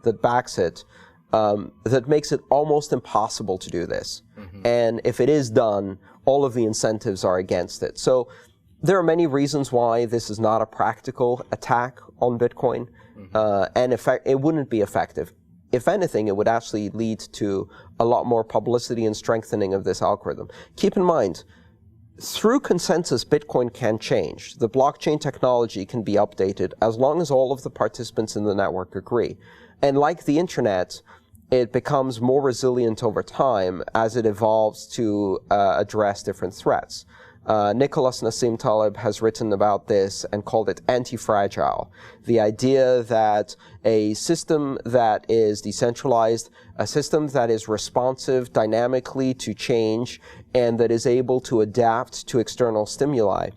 that backs it, that makes it almost impossible to do this. Mm-hmm. And if it is done, all of the incentives are against it. So there are many reasons why this is not a practical attack on Bitcoin. And it wouldn't be effective. If anything, it would actually lead to a lot more publicity and strengthening of this algorithm. Keep in mind, through consensus, Bitcoin can change. The blockchain technology can be updated as long as all of the participants in the network agree. And like the internet, it becomes more resilient over time as it evolves to address different threats. Nicholas Nassim Taleb has written about this and called it anti-fragile. The idea that a system that is decentralized, a system that is responsive dynamically to change, and that is able to adapt to external stimuli,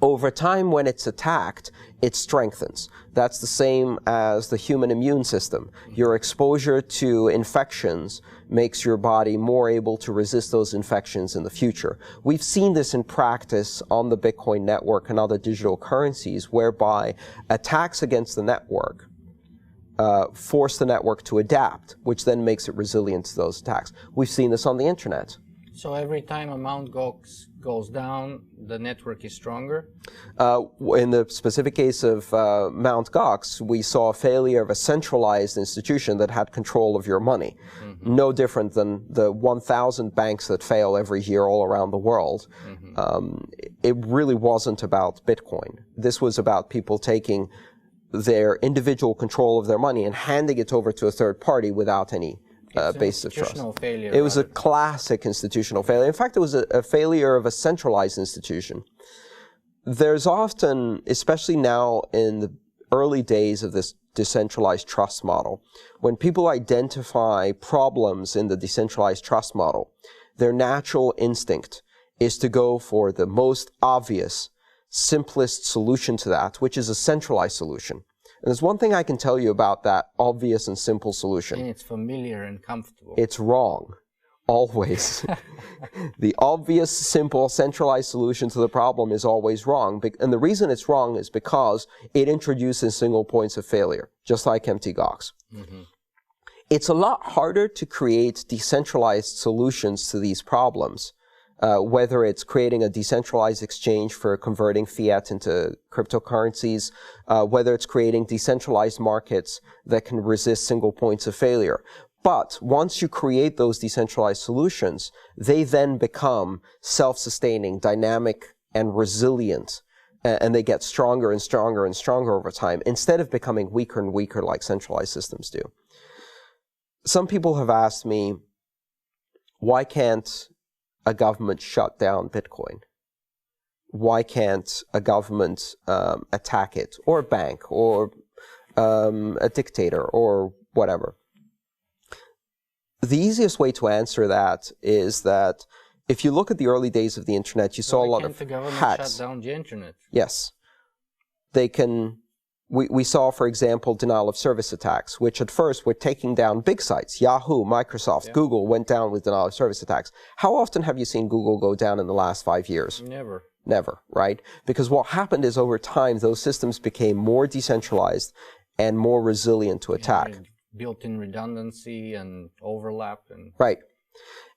over time when it's attacked, it strengthens. That's the same as the human immune system. Your exposure to infections makes your body more able to resist those infections in the future. We've seen this in practice on the Bitcoin network and other digital currencies, whereby attacks against the network force the network to adapt, which then makes it resilient to those attacks. We've seen this on the internet. So every time amount goes down, the network is stronger? In the specific case of Mt. Gox, we saw a failure of a centralized institution that had control of your money. Mm-hmm. No different than the 1,000 banks that fail every year all around the world. Mm-hmm. It really wasn't about Bitcoin. This was about people taking their individual control of their money and handing it over to a third party without any basis of trust. Failure, it was a classic institutional failure. In fact, it was a failure of a centralized institution. There's often, especially now in the early days of this decentralized trust model, when people identify problems in the decentralized trust model, their natural instinct is to go for the most obvious, simplest solution to that, which is a centralized solution. And there's one thing I can tell you about that obvious and simple solution. And it's familiar and comfortable. It's wrong. Always. The obvious, simple, centralized solution to the problem is always wrong. And the reason it's wrong is because it introduces single points of failure, just like empty Gox. It's a lot harder to create decentralized solutions to these problems, whether it's creating a decentralized exchange for converting fiat into cryptocurrencies, whether it's creating decentralized markets that can resist single points of failure. But once you create those decentralized solutions, they then become self-sustaining, dynamic, and resilient. And they get stronger and stronger and stronger over time, instead of becoming weaker and weaker like centralized systems do. Some people have asked me, why can't a government shut down Bitcoin? Why can't a government attack it, or a bank, or a dictator, or whatever? The easiest way to answer that is that if you look at the early days of the internet, you saw a lot of hacks. Why can't the government shut down the internet? Yes. They can. We saw, for example, denial of service attacks, which at first were taking down big sites. Yahoo, Microsoft, Google went down with denial of service attacks. How often have you seen Google go down in the last 5 years? Never. Never, right? Because what happened is over time, those systems became more decentralized and more resilient to attack. Built-in redundancy and overlap. And right.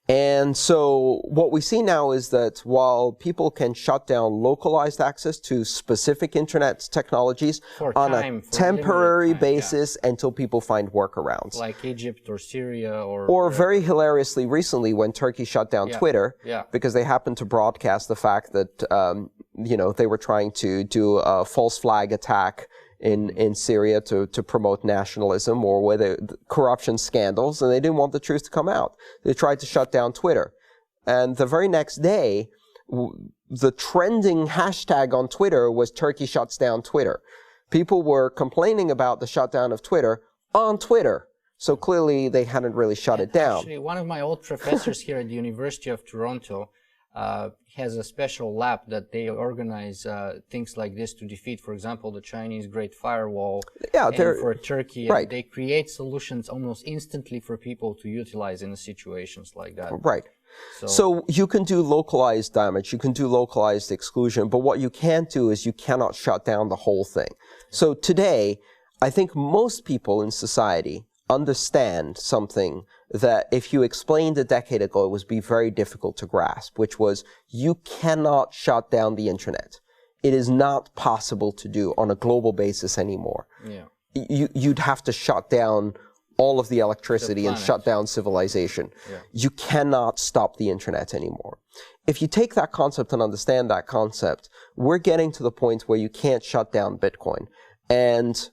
And so what we see now is that while people can shut down localized access to specific internet technologies on a temporary basis until people find workarounds. Like Egypt or Syria or very hilariously recently when Turkey shut down Twitter because they happened to broadcast the fact that, you know, they were trying to do a false flag attack in Syria to promote nationalism or whether corruption scandals, and they didn't want the truth to come out. They tried to shut down Twitter. And the very next day, the trending hashtag on Twitter was Turkey shuts down Twitter. People were complaining about the shutdown of Twitter on Twitter. So clearly they hadn't really shut it down. Actually, one of my old professors here at the University of Toronto has a special lab that they organize things like this to defeat, for example, the Chinese Great Firewall. And for Turkey, and they create solutions almost instantly for people to utilize in situations like that. Right. So you can do localized damage, you can do localized exclusion, but what you can't do is you cannot shut down the whole thing. So today, I think most people in society understand something that if you explained a decade ago, it would be very difficult to grasp, which was you cannot shut down the internet. It is not possible to do on a global basis anymore. You'd have to shut down all of the electricity and shut down civilization. You cannot stop the internet anymore. If you take that concept and understand that concept, we're getting to the point where you can't shut down Bitcoin. And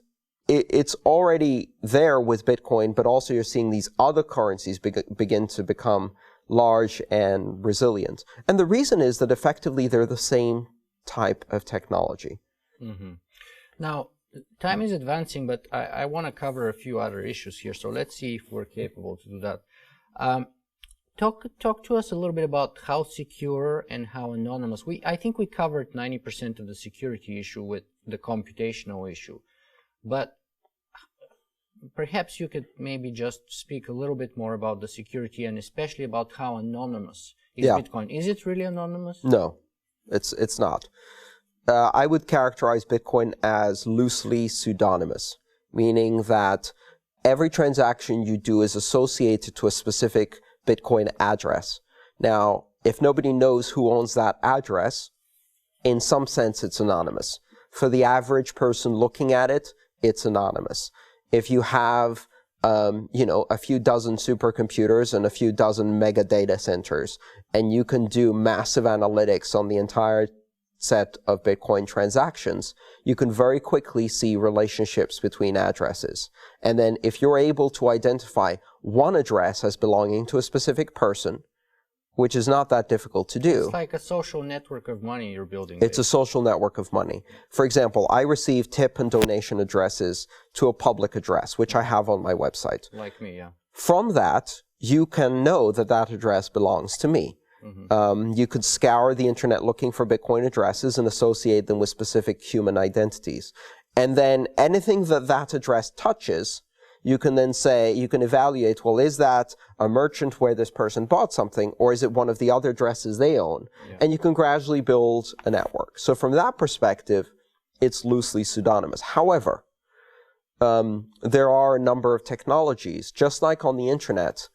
it's already there with Bitcoin, but also you're seeing these other currencies begin to become large and resilient. And the reason is that effectively they're the same type of technology. Now, time is advancing, but I want to cover a few other issues here. So let's see if we're capable to do that. Talk to us a little bit about how secure and how anonymous. I think we covered 90% of the security issue with the computational issue. But perhaps you could maybe just speak a little bit more about the security and especially about how anonymous is Bitcoin. Is it really anonymous? No, it's not. I would characterize Bitcoin as loosely pseudonymous, meaning that every transaction you do is associated to a specific Bitcoin address. Now, if nobody knows who owns that address, in some sense it's anonymous. For the average person looking at it, it's anonymous. If you have, you know, a few dozen supercomputers and a few dozen mega data centers, and you can do massive analytics on the entire set of Bitcoin transactions, you can very quickly see relationships between addresses. And then if you're able to identify one address as belonging to a specific person, which is not that difficult to do. It's like a social network of money you're building. It's a social network of money. For example, I receive tip and donation addresses to a public address, which I have on my website. Like me, yeah. From that, you can know that that address belongs to me. You could scour the internet looking for Bitcoin addresses and associate them with specific human identities. And then anything that that address touches, you can then say, you can evaluate, well, is that a merchant where this person bought something, or is it one of the other addresses they own? Yeah. And you can gradually build a network. So from that perspective, it's loosely pseudonymous. However, there are a number of technologies, just like on the intranet,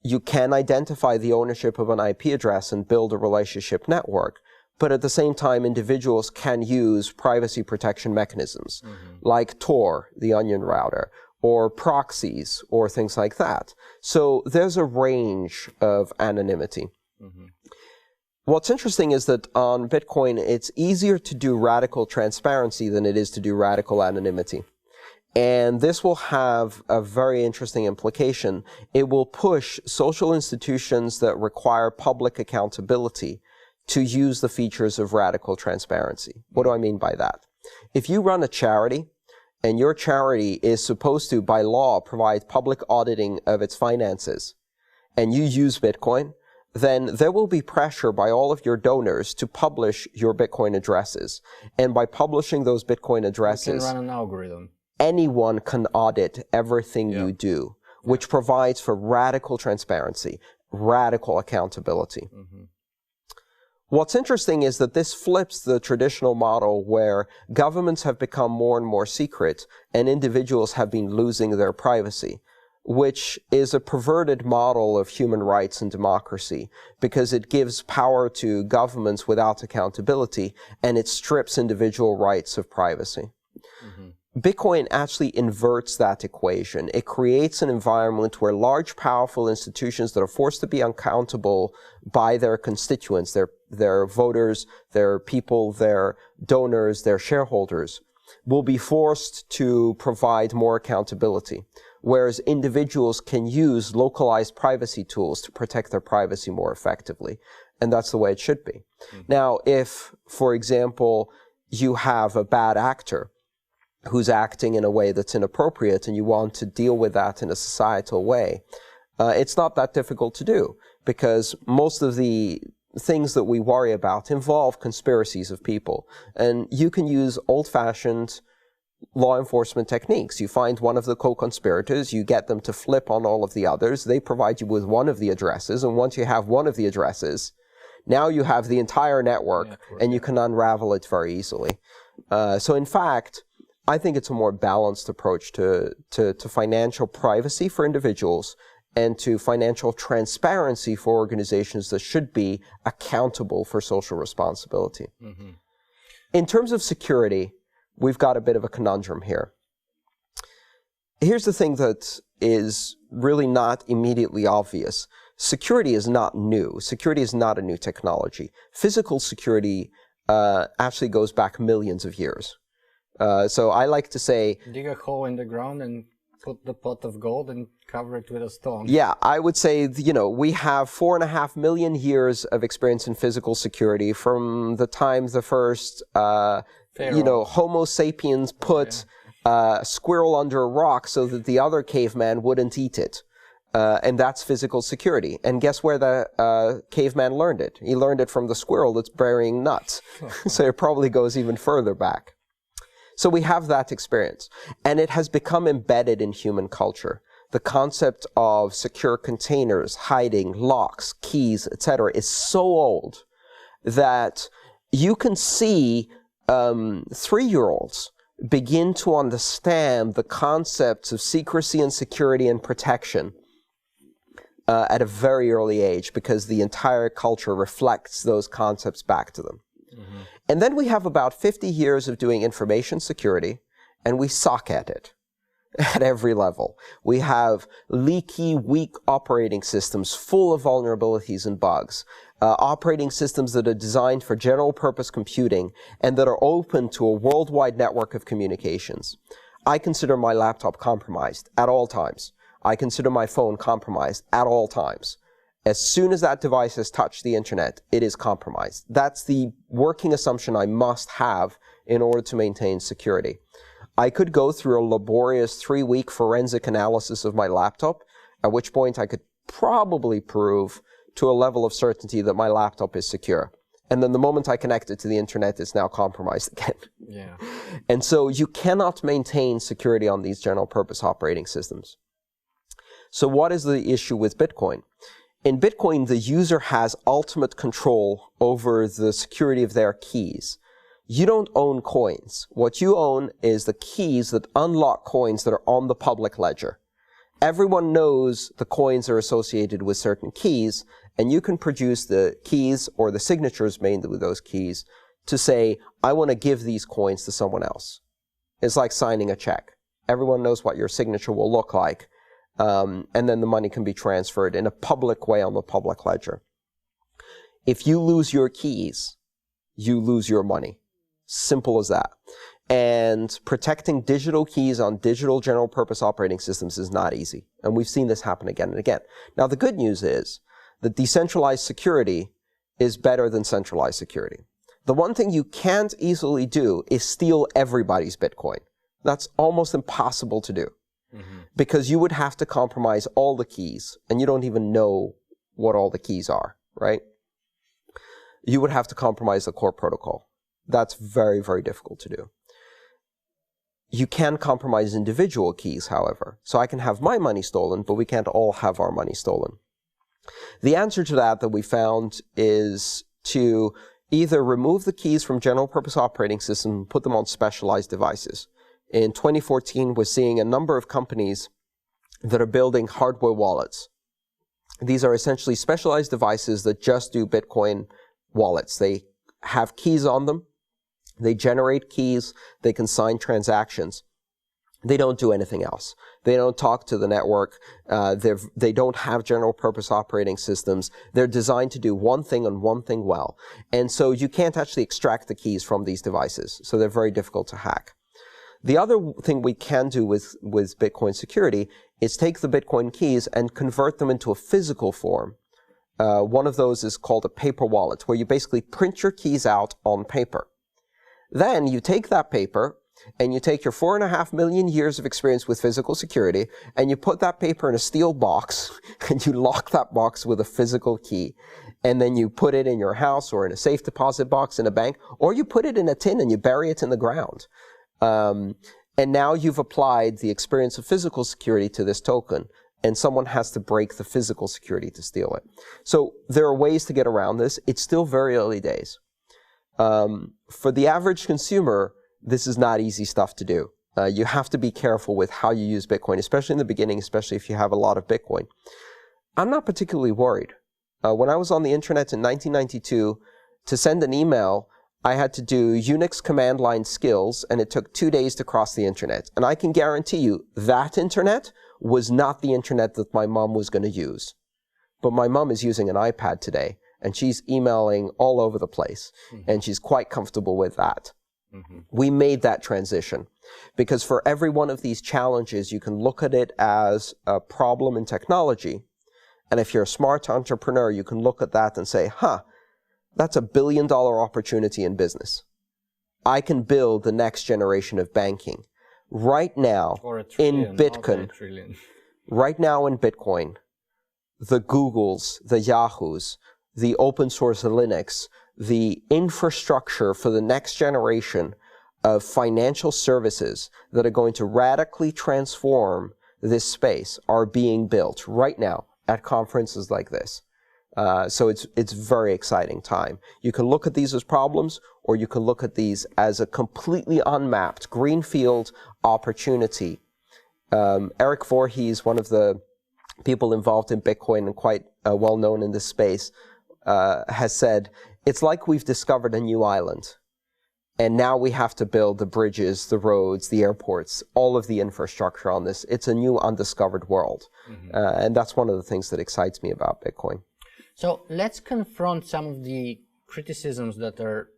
you can identify the ownership of an IP address and build a relationship network. But at the same time, individuals can use privacy protection mechanisms, like Tor, the onion router, or proxies, or things like that. So there's a range of anonymity. What's interesting is that on Bitcoin, it's easier to do radical transparency than it is to do radical anonymity. And this will have a very interesting implication. It will push social institutions that require public accountability to use the features of radical transparency. What do I mean by that? If you run a charity, and your charity is supposed to, by law, provide public auditing of its finances, and you use Bitcoin, then there will be pressure by all of your donors to publish your Bitcoin addresses. And by publishing those Bitcoin addresses, you can run an algorithm. Anyone can audit everything you do, which provides for radical transparency, radical accountability. What's interesting is that this flips the traditional model where governments have become more and more secret and individuals have been losing their privacy, which is a perverted model of human rights and democracy because it gives power to governments without accountability and it strips individual rights of privacy. Bitcoin actually inverts that equation. It creates an environment where large, powerful institutions that are forced to be accountable by their constituents, their voters, their people, their donors, their shareholders, will be forced to provide more accountability, whereas individuals can use localized privacy tools to protect their privacy more effectively. And that's the way it should be. Now, if, for example, you have a bad actor who's acting in a way that's inappropriate and you want to deal with that in a societal way, it's not that difficult to do because most of the things that we worry about involve conspiracies of people. And you can use old-fashioned law enforcement techniques. You find one of the co-conspirators, you get them to flip on all of the others, they provide you with one of the addresses, and once you have one of the addresses, now you have the entire network and you can unravel it very easily. So in fact, I think it's a more balanced approach to financial privacy for individuals and to financial transparency for organizations that should be accountable for social responsibility. In terms of security, we've got a bit of a conundrum here. Here's the thing that is really not immediately obvious. Security is not new. Security is not a new technology. Physical security actually goes back millions of years. So I like to say, dig a hole in the ground and put the pot of gold and cover it with a stone. Yeah, I would say, you know, we have 4.5 million years of experience in physical security from the time the first, you know, Homo sapiens put a squirrel under a rock so that the other caveman wouldn't eat it. And that's physical security. And guess where the caveman learned it? He learned it from the squirrel that's burying nuts. So it probably goes even further back. So we have that experience, and it has become embedded in human culture. The concept of secure containers, hiding, locks, keys, etc. is so old that you can see 3-year-olds begin to understand the concepts of secrecy and security and protection at a very early age because the entire culture reflects those concepts back to them. And then we have about 50 years of doing information security, and we suck at it at every level. We have leaky, weak operating systems full of vulnerabilities and bugs, operating systems that are designed for general purpose computing and that are open to a worldwide network of communications. I consider my laptop compromised at all times. I consider my phone compromised at all times. As soon as that device has touched the internet, it is compromised. That's the working assumption I must have in order to maintain security. I could go through a laborious 3-week forensic analysis of my laptop, at which point I could probably prove to a level of certainty that my laptop is secure. And then the moment I connect it to the internet, it's now compromised again. Yeah. And so you cannot maintain security on these general purpose operating systems. So what is the issue with Bitcoin? In Bitcoin, the user has ultimate control over the security of their keys. You don't own coins. What you own is the keys that unlock coins that are on the public ledger. Everyone knows the coins are associated with certain keys, and you can produce the keys or the signatures made with those keys to say, I want to give these coins to someone else. It's like signing a check. Everyone knows what your signature will look like, and then the money can be transferred in a public way on the public ledger. If you lose your keys, you lose your money. Simple as that. And protecting digital keys on digital general purpose operating systems is not easy. And we've seen this happen again and again. Now, the good news is that decentralized security is better than centralized security. The one thing you can't easily do is steal everybody's Bitcoin. That's almost impossible to do. Because you would have to compromise all the keys, and you don't even know what all the keys are, right? You would have to compromise the core protocol. That's very, very difficult to do. You can compromise individual keys, however. So I can have my money stolen, but we can't all have our money stolen. The answer to that we found is to either remove the keys from general purpose operating systems and put them on specialized devices. In 2014, we're seeing a number of companies that are building hardware wallets. These are essentially specialized devices that just do Bitcoin wallets. They have keys on them. They generate keys. They can sign transactions. They don't do anything else. They don't talk to the network. They don't have general purpose operating systems. They're designed to do one thing and one thing well. And so you can't actually extract the keys from these devices. So they're very difficult to hack. The other thing we can do with Bitcoin security is take the Bitcoin keys and convert them into a physical form. One of those is called a paper wallet, where you basically print your keys out on paper. Then you take that paper and you take your 4.5 million years of experience with physical security and you put that paper in a steel box and you lock that box with a physical key. And then you put it in your house or in a safe deposit box in a bank, or you put it in a tin and you bury it in the ground. And now you've applied the experience of physical security to this token, and someone has to break the physical security to steal it. So there are ways to get around this. It's still very early days. For the average consumer, this is not easy stuff to do. You have to be careful with how you use Bitcoin, especially in the beginning, especially if you have a lot of Bitcoin. I'm not particularly worried. When I was on the internet in 1992, to send an email, I had to do Unix command line skills, and it took 2 days to cross the internet. And I can guarantee you that internet was not the internet that my mom was going to use. But my mom is using an iPad today, and she's emailing all over the place, and she's quite comfortable with that. We made that transition because for every one of these challenges, you can look at it as a problem in technology. And if you're a smart entrepreneur, you can look at that and say, that's $1 billion opportunity in business. I can build the next generation of banking. Right now, in Bitcoin, the Googles, the Yahoos, the open source Linux, the infrastructure for the next generation of financial services that are going to radically transform this space are being built right now at conferences like this. So it's very exciting time. You can look at these as problems, or you can look at these as a completely unmapped greenfield opportunity. Eric Voorhees, one of the people involved in Bitcoin and quite well known in this space, has said, it's like we've discovered a new island. And now we have to build the bridges, the roads, the airports, all of the infrastructure on this. It's a new undiscovered world. And that's one of the things that excites me about Bitcoin. So let's confront some of the criticisms that are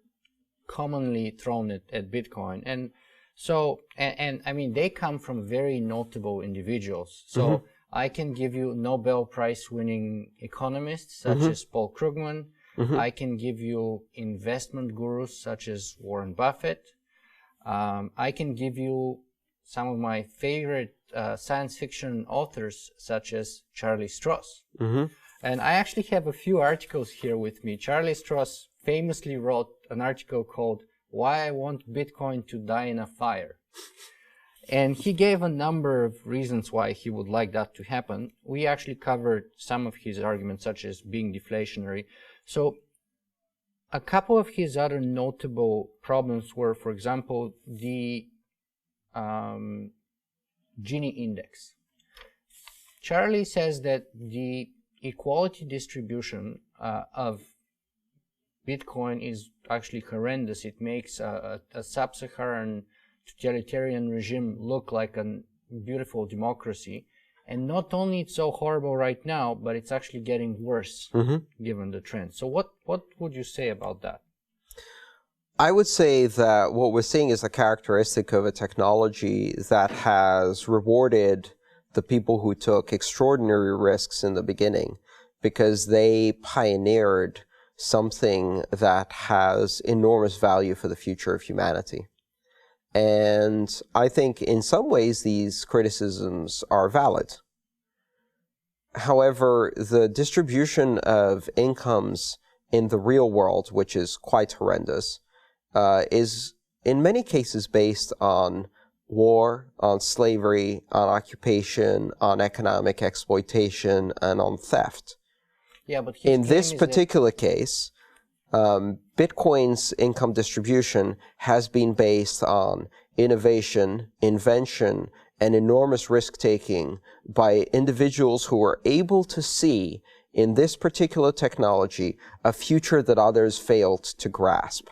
commonly thrown at Bitcoin. And so, and I mean, they come from very notable individuals. So I can give you Nobel Prize winning economists such as Paul Krugman. I can give you investment gurus such as Warren Buffett. I can give you some of my favorite science fiction authors such as Charlie Stross. And I actually have a few articles here with me. Charlie Stross famously wrote an article called "Why I Want Bitcoin to Die in a Fire." And he gave a number of reasons why he would like that to happen. We actually covered some of his arguments, such as being deflationary. So a couple of his other notable problems were, for example, the Gini index. Charlie says that the equality distribution of Bitcoin is actually horrendous. It makes a sub-Saharan totalitarian regime look like a beautiful democracy. And not only it's so horrible right now, but it's actually getting worse given the trend. So what would you say about that? I would say that what we're seeing is a characteristic of a technology that has rewarded the people who took extraordinary risks in the beginning because they pioneered something that has enormous value for the future of humanity. And I think in some ways these criticisms are valid. However, the distribution of incomes in the real world, which is quite horrendous, is in many cases based on war, on slavery, on occupation, on economic exploitation, and on theft. Yeah, but in this particular case, Bitcoin's income distribution has been based on innovation, invention, and enormous risk-taking by individuals who are able to see in this particular technology a future that others failed to grasp.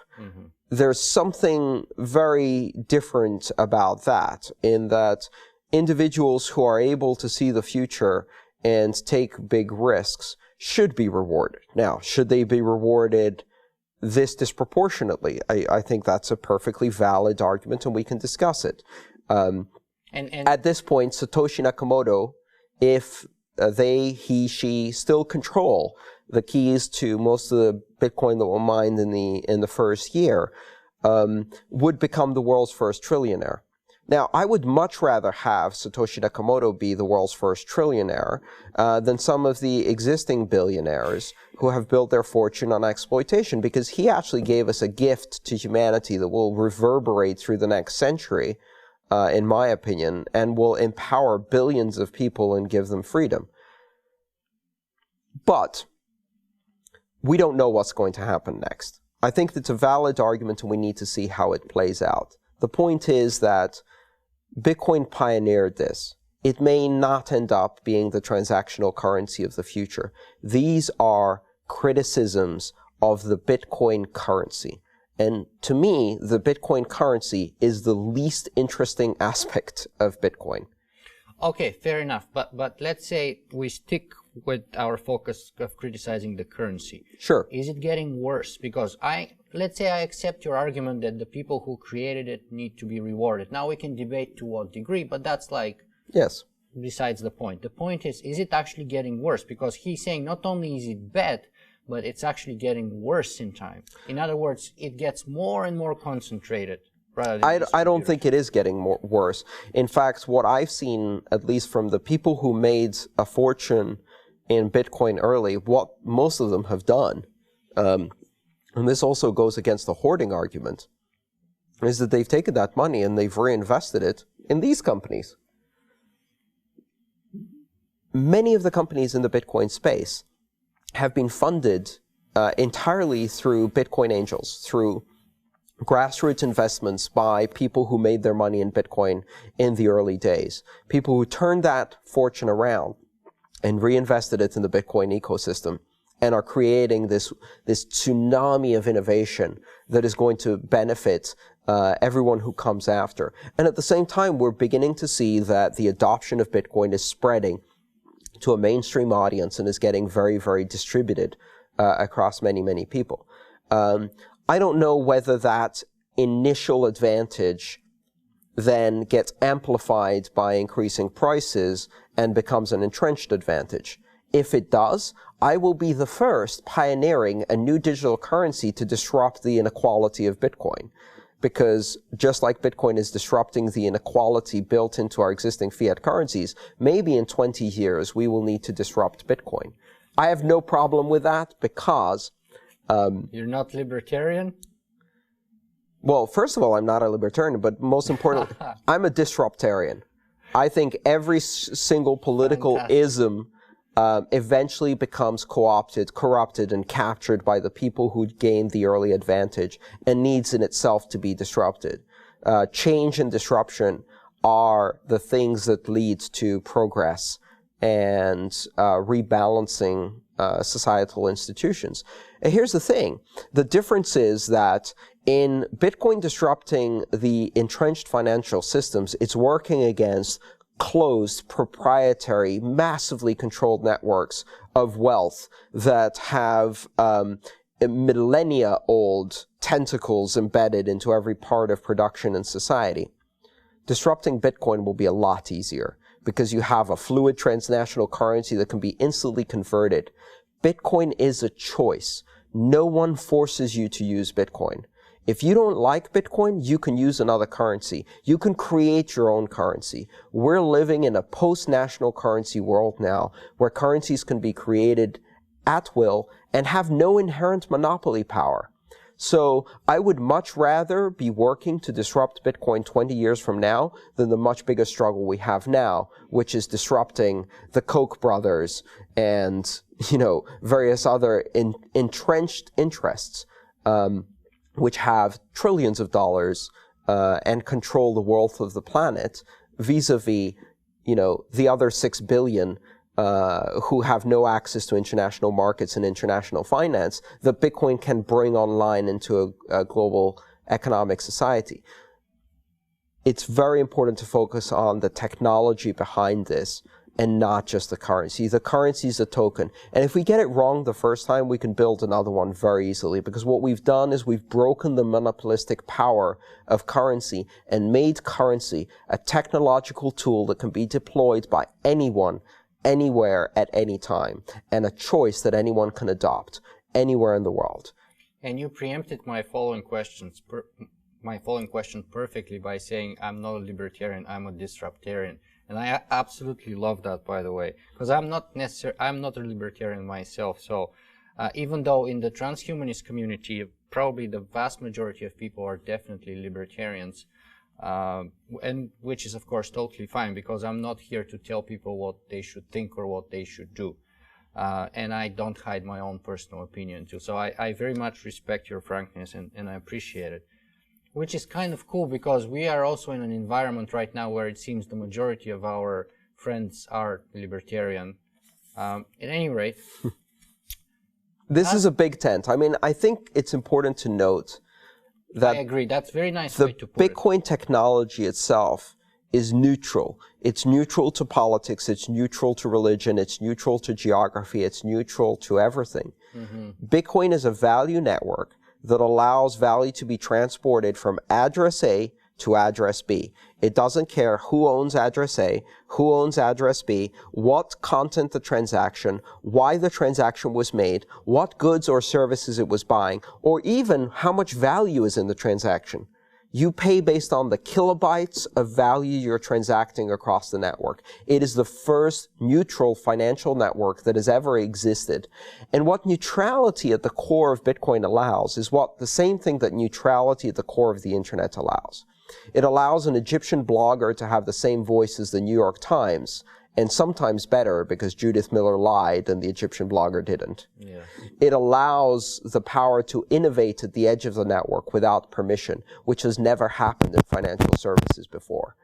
There's something very different about that, in that individuals who are able to see the future and take big risks should be rewarded. Now, should they be rewarded this disproportionately? I think that's a perfectly valid argument, and we can discuss it. At this point, Satoshi Nakamoto, if he, she still control the keys to most of the Bitcoin that were mined in the first year, would become the world's first trillionaire. Now, I would much rather have Satoshi Nakamoto be the world's first trillionaire than some of the existing billionaires who have built their fortune on exploitation, because he actually gave us a gift to humanity that will reverberate through the next century, in my opinion, and will empower billions of people and give them freedom. But we don't know what's going to happen next. I think that's a valid argument, and we need to see how it plays out. The point is that Bitcoin pioneered this. It may not end up being the transactional currency of the future. These are criticisms of the Bitcoin currency. And to me, the Bitcoin currency is the least interesting aspect of Bitcoin. Okay, fair enough. But let's say we stick with our focus of criticizing the currency. Sure. Is it getting worse? Because let's say I accept your argument that the people who created it need to be rewarded. Now we can debate to what degree, but that's like, yes, besides the point. The point is it actually getting worse? Because he's saying not only is it bad, but it's actually getting worse in time. In other words, it gets more and more concentrated. I don't think it is getting worse. In fact, what I've seen, at least from the people who made a fortune in Bitcoin early, what most of them have done, and this also goes against the hoarding argument, is that they've taken that money and they've reinvested it in these companies. Many of the companies in the Bitcoin space have been funded entirely through Bitcoin angels, through grassroots investments by people who made their money in Bitcoin in the early days, people who turned that fortune around and reinvested it in the Bitcoin ecosystem and are creating this tsunami of innovation that is going to benefit everyone who comes after. And at the same time, we're beginning to see that the adoption of Bitcoin is spreading to a mainstream audience and is getting very, very distributed across many, many people. I don't know whether that initial advantage then gets amplified by increasing prices and becomes an entrenched advantage. If it does, I will be the first pioneering a new digital currency to disrupt the inequality of Bitcoin. Because just like Bitcoin is disrupting the inequality built into our existing fiat currencies, maybe in 20 years we will need to disrupt Bitcoin. I have no problem with that because... You're not libertarian? Well, first of all, I'm not a libertarian, but most importantly, I'm a disruptarian. I think every single political ism eventually becomes co-opted, corrupted, and captured by the people who gained the early advantage and needs in itself to be disrupted. Change and disruption are the things that lead to progress and rebalancing societal institutions. And here's the thing. The difference is that in Bitcoin disrupting the entrenched financial systems, it's working against closed, proprietary, massively controlled networks of wealth that have millennia-old tentacles embedded into every part of production and society. Disrupting Bitcoin will be a lot easier because you have a fluid transnational currency that can be instantly converted. Bitcoin is a choice. No one forces you to use Bitcoin. If you don't like Bitcoin, you can use another currency. You can create your own currency. We're living in a post-national currency world now where currencies can be created at will and have no inherent monopoly power. So I would much rather be working to disrupt Bitcoin 20 years from now than the much bigger struggle we have now, which is disrupting the Koch brothers and, various other entrenched interests, which have trillions of dollars and control the wealth of the planet vis-a-vis, the other 6 billion who have no access to international markets and international finance that Bitcoin can bring online into a global economic society. It's very important to focus on the technology behind this and not just the currency. The currency is a token. And if we get it wrong the first time, we can build another one very easily, because what we've done is we've broken the monopolistic power of currency and made currency a technological tool that can be deployed by anyone, anywhere, at any time, and a choice that anyone can adopt anywhere in the world. And you preempted my following question perfectly by saying I'm not a libertarian, I'm a disruptarian. And I absolutely love that, by the way, because I'm not a libertarian myself. So even though in the transhumanist community, probably the vast majority of people are definitely libertarians, and which is of course totally fine, because I'm not here to tell people what they should think or what they should do. And I don't hide my own personal opinion too. So I very much respect your frankness and I appreciate it. Which is kind of cool, because we are also in an environment right now where it seems the majority of our friends are libertarian. At any rate... This is a big tent. I mean, I think it's important to note that... I agree. That's a very nice way to put it. The Bitcoin technology itself is neutral. It's neutral to politics. It's neutral to religion. It's neutral to geography. It's neutral to everything. Mm-hmm. Bitcoin is a value network that allows value to be transported from address A to address B. It doesn't care who owns address A, who owns address B, what content the transaction, why the transaction was made, what goods or services it was buying, or even how much value is in the transaction. You pay based on the kilobytes of value you're transacting across the network. It is the first neutral financial network that has ever existed. And what neutrality at the core of Bitcoin allows is the same thing that neutrality at the core of the internet allows. It allows an Egyptian blogger to have the same voice as the New York Times, and sometimes better, because Judith Miller lied and the Egyptian blogger didn't. Yeah. It allows the power to innovate at the edge of the network without permission, which has never happened in financial services before.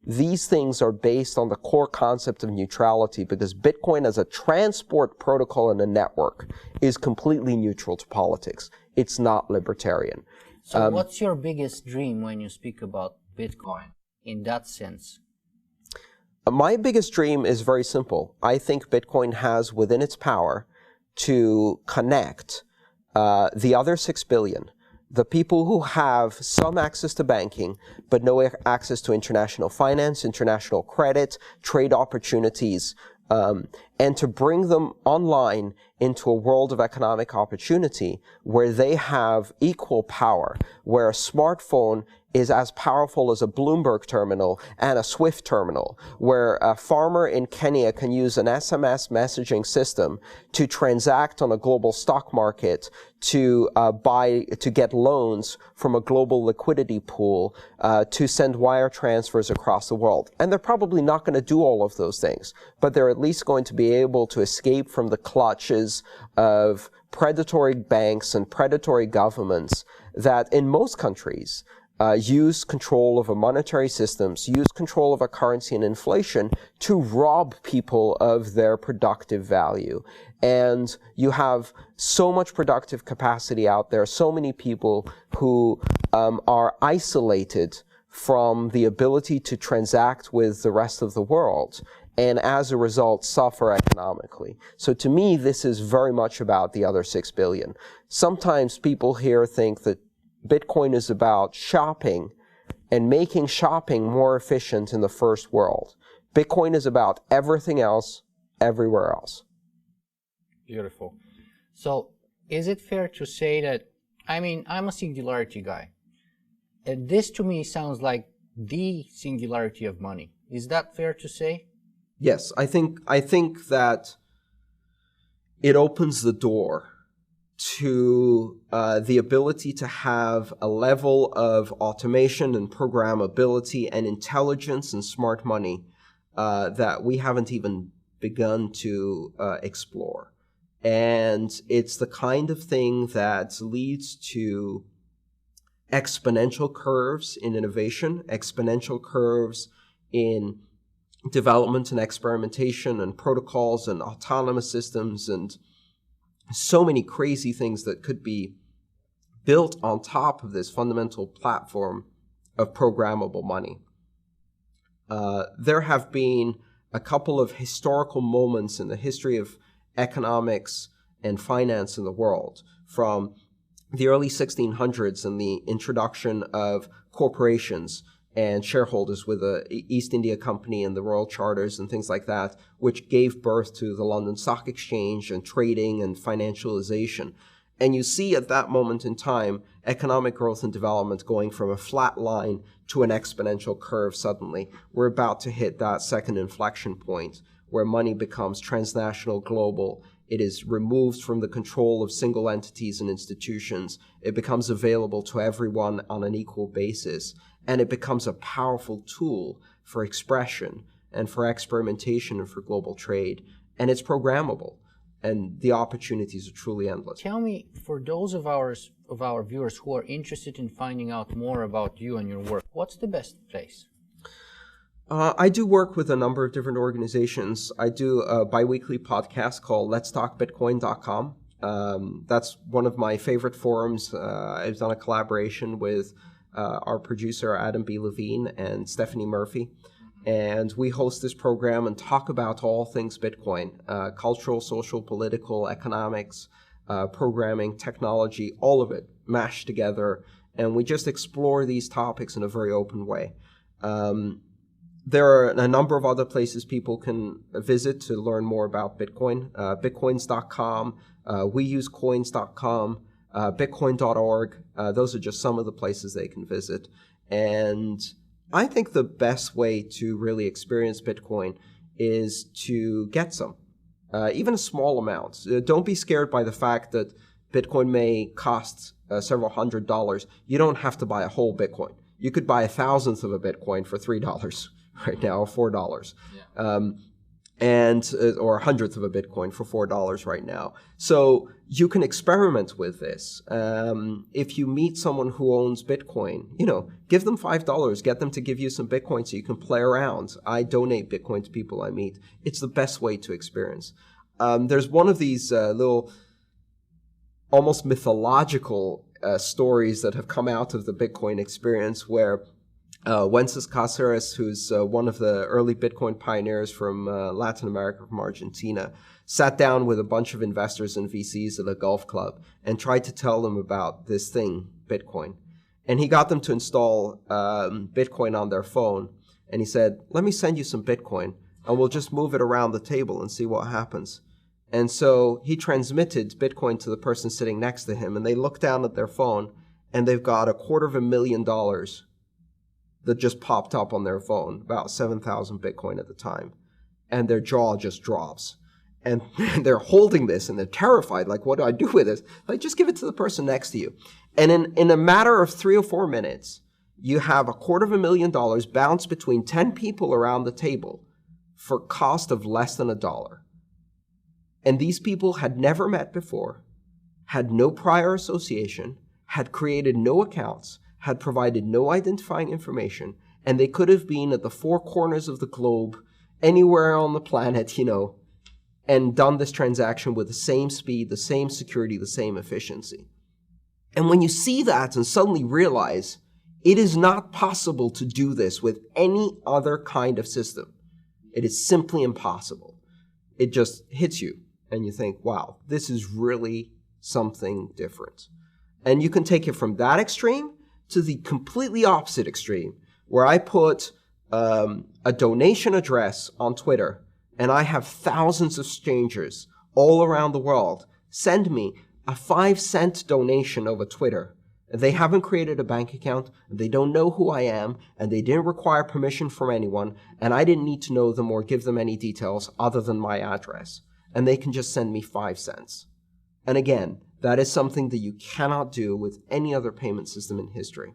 These things are based on the core concept of neutrality, because Bitcoin as a transport protocol in a network is completely neutral to politics. It's not libertarian. So what's your biggest dream when you speak about Bitcoin in that sense? My biggest dream is very simple. I think Bitcoin has within its power to connect the other 6 billion, the people who have some access to banking, but no access to international finance, international credit, trade opportunities, and to bring them online into a world of economic opportunity where they have equal power, where a smartphone is as powerful as a Bloomberg terminal and a Swift terminal, where a farmer in Kenya can use an SMS messaging system to transact on a global stock market, to get loans from a global liquidity pool, to send wire transfers across the world. And they're probably not going to do all of those things, but they're at least going to be able to escape from the clutches of predatory banks and predatory governments that in most countries use control over monetary systems, use control of a currency and inflation to rob people of their productive value. And you have so much productive capacity out there, so many people who are isolated from the ability to transact with the rest of the world, and as a result suffer economically. So to me, this is very much about the other 6 billion. Sometimes people here think that Bitcoin is about shopping and making shopping more efficient in the first world. Bitcoin is about everything else, everywhere else. Beautiful. So is it fair to say that, I mean, I'm a Singularity guy. And this to me sounds like the singularity of money. Is that fair to say? Yes, I think that it opens the door to the ability to have a level of automation and programmability and intelligence and smart money that we haven't even begun to explore. And it's the kind of thing that leads to exponential curves in innovation, exponential curves in development and experimentation and protocols and autonomous systems and so many crazy things that could be built on top of this fundamental platform of programmable money. There have been a couple of historical moments in the history of economics and finance in the world, from the early 1600s and the introduction of corporations and shareholders with the East India Company and the Royal Charters and things like that, which gave birth to the London Stock Exchange and trading and financialization. And you see at that moment in time, economic growth and development going from a flat line to an exponential curve suddenly. We're about to hit that second inflection point where money becomes transnational, global. It is removed from the control of single entities and institutions. It becomes available to everyone on an equal basis. And it becomes a powerful tool for expression and for experimentation and for global trade. And it's programmable. And the opportunities are truly endless. Tell me, for those of our viewers who are interested in finding out more about you and your work, what's the best place? I do work with a number of different organizations. I do a biweekly podcast called letstalkbitcoin.com. That's one of my favorite forums. I've done a collaboration with our producer, Adam B. Levine, and Stephanie Murphy. And we host this program and talk about all things Bitcoin, cultural, social, political, economics, programming, technology, all of it mashed together. And we just explore these topics in a very open way. There are a number of other places people can visit to learn more about Bitcoin. Bitcoins.com, weusecoins.com, bitcoin.org. Those are just some of the places they can visit. And I think the best way to really experience Bitcoin is to get some, even a small amount. Don't be scared by the fact that Bitcoin may cost several $100s. You don't have to buy a whole Bitcoin. You could buy 1,000th of a Bitcoin for $3 right now, or $4. Yeah. Or 100th of a Bitcoin for $4 right now. So you can experiment with this. If you meet someone who owns Bitcoin, give them $5, get them to give you some Bitcoin so you can play around. I donate Bitcoin to people I meet. It's the best way to experience. There's one of these little almost mythological stories that have come out of the Bitcoin experience where Wences Cáceres, who's one of the early Bitcoin pioneers from Latin America, from Argentina, sat down with a bunch of investors and VCs at a golf club and tried to tell them about this thing, Bitcoin. And he got them to install Bitcoin on their phone. And he said, let me send you some Bitcoin, and we'll just move it around the table and see what happens. And so he transmitted Bitcoin to the person sitting next to him, and they look down at their phone, and they've got $250,000 that just popped up on their phone, about 7,000 Bitcoin at the time, and their jaw just drops. And they're holding this and they're terrified, like, what do I do with this? Like, just give it to the person next to you. And in a matter of 3 or 4 minutes, you have $250,000 bounced between 10 people around the table for cost of less than $1. And these people had never met before, had no prior association, had created no accounts, had provided no identifying information, and they could have been at the 4 corners of the globe, anywhere on the planet, and done this transaction with the same speed, the same security, the same efficiency. And when you see that and suddenly realize it is not possible to do this with any other kind of system, it is simply impossible. It just hits you and you think, wow, this is really something different. And you can take it from that extreme to the completely opposite extreme, where I put a donation address on Twitter, and I have thousands of strangers all around the world send me a 5-cent donation over Twitter. They haven't created a bank account, they don't know who I am, and they didn't require permission from anyone, and I didn't need to know them or give them any details other than my address. And they can just send me 5 cents. And again, that is something that you cannot do with any other payment system in history.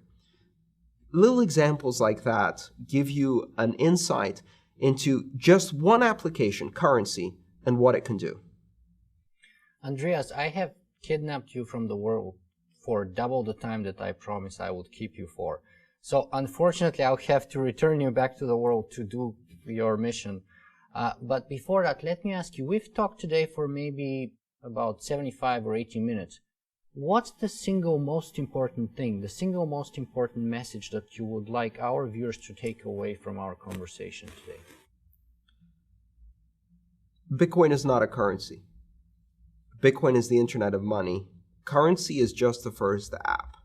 Little examples like that give you an insight into just one application, currency, and what it can do. Andreas, I have kidnapped you from the world for double the time that I promised I would keep you for. So unfortunately, I'll have to return you back to the world to do your mission. But before that, let me ask you, we've talked today for maybe about 75 or 80 minutes. What's the single most important thing, the single most important message that you would like our viewers to take away from our conversation today? Bitcoin is not a currency. Bitcoin is the internet of money. Currency is just the first app.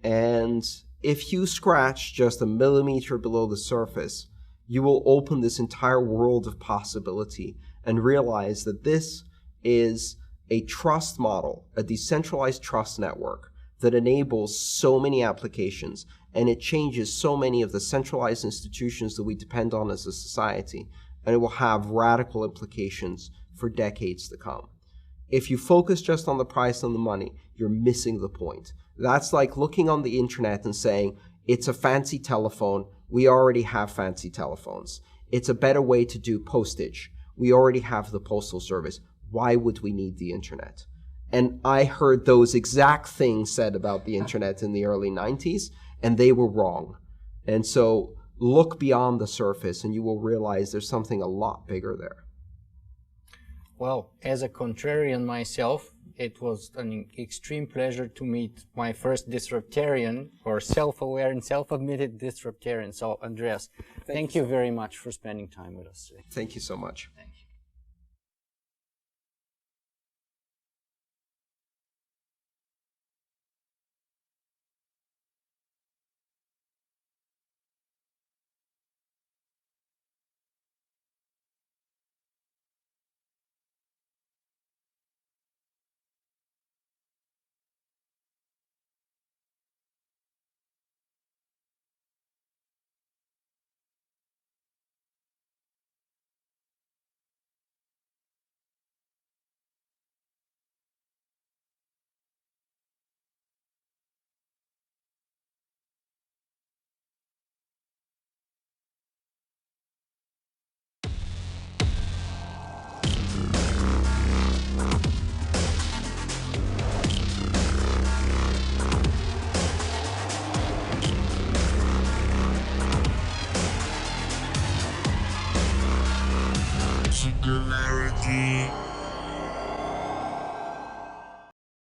And if you scratch just a millimeter below the surface, you will open this entire world of possibility and realize that this is a trust model, a decentralized trust network that enables so many applications, and it changes so many of the centralized institutions that we depend on as a society, and it will have radical implications for decades to come. If you focus just on the price and the money, you're missing the point. That's like looking on the internet and saying, it's a fancy telephone, we already have fancy telephones. It's a better way to do postage. We already have the postal service. Why would we need the internet? And I heard those exact things said about the internet in the early 90s, and they were wrong. And so look beyond the surface and you will realize there's something a lot bigger there. Well, as a contrarian myself, it was an extreme pleasure to meet my first disruptarian, or self-aware and self-admitted disruptarian. So, Andreas, thank you very much for spending time with us today. Thank you so much. Thanks.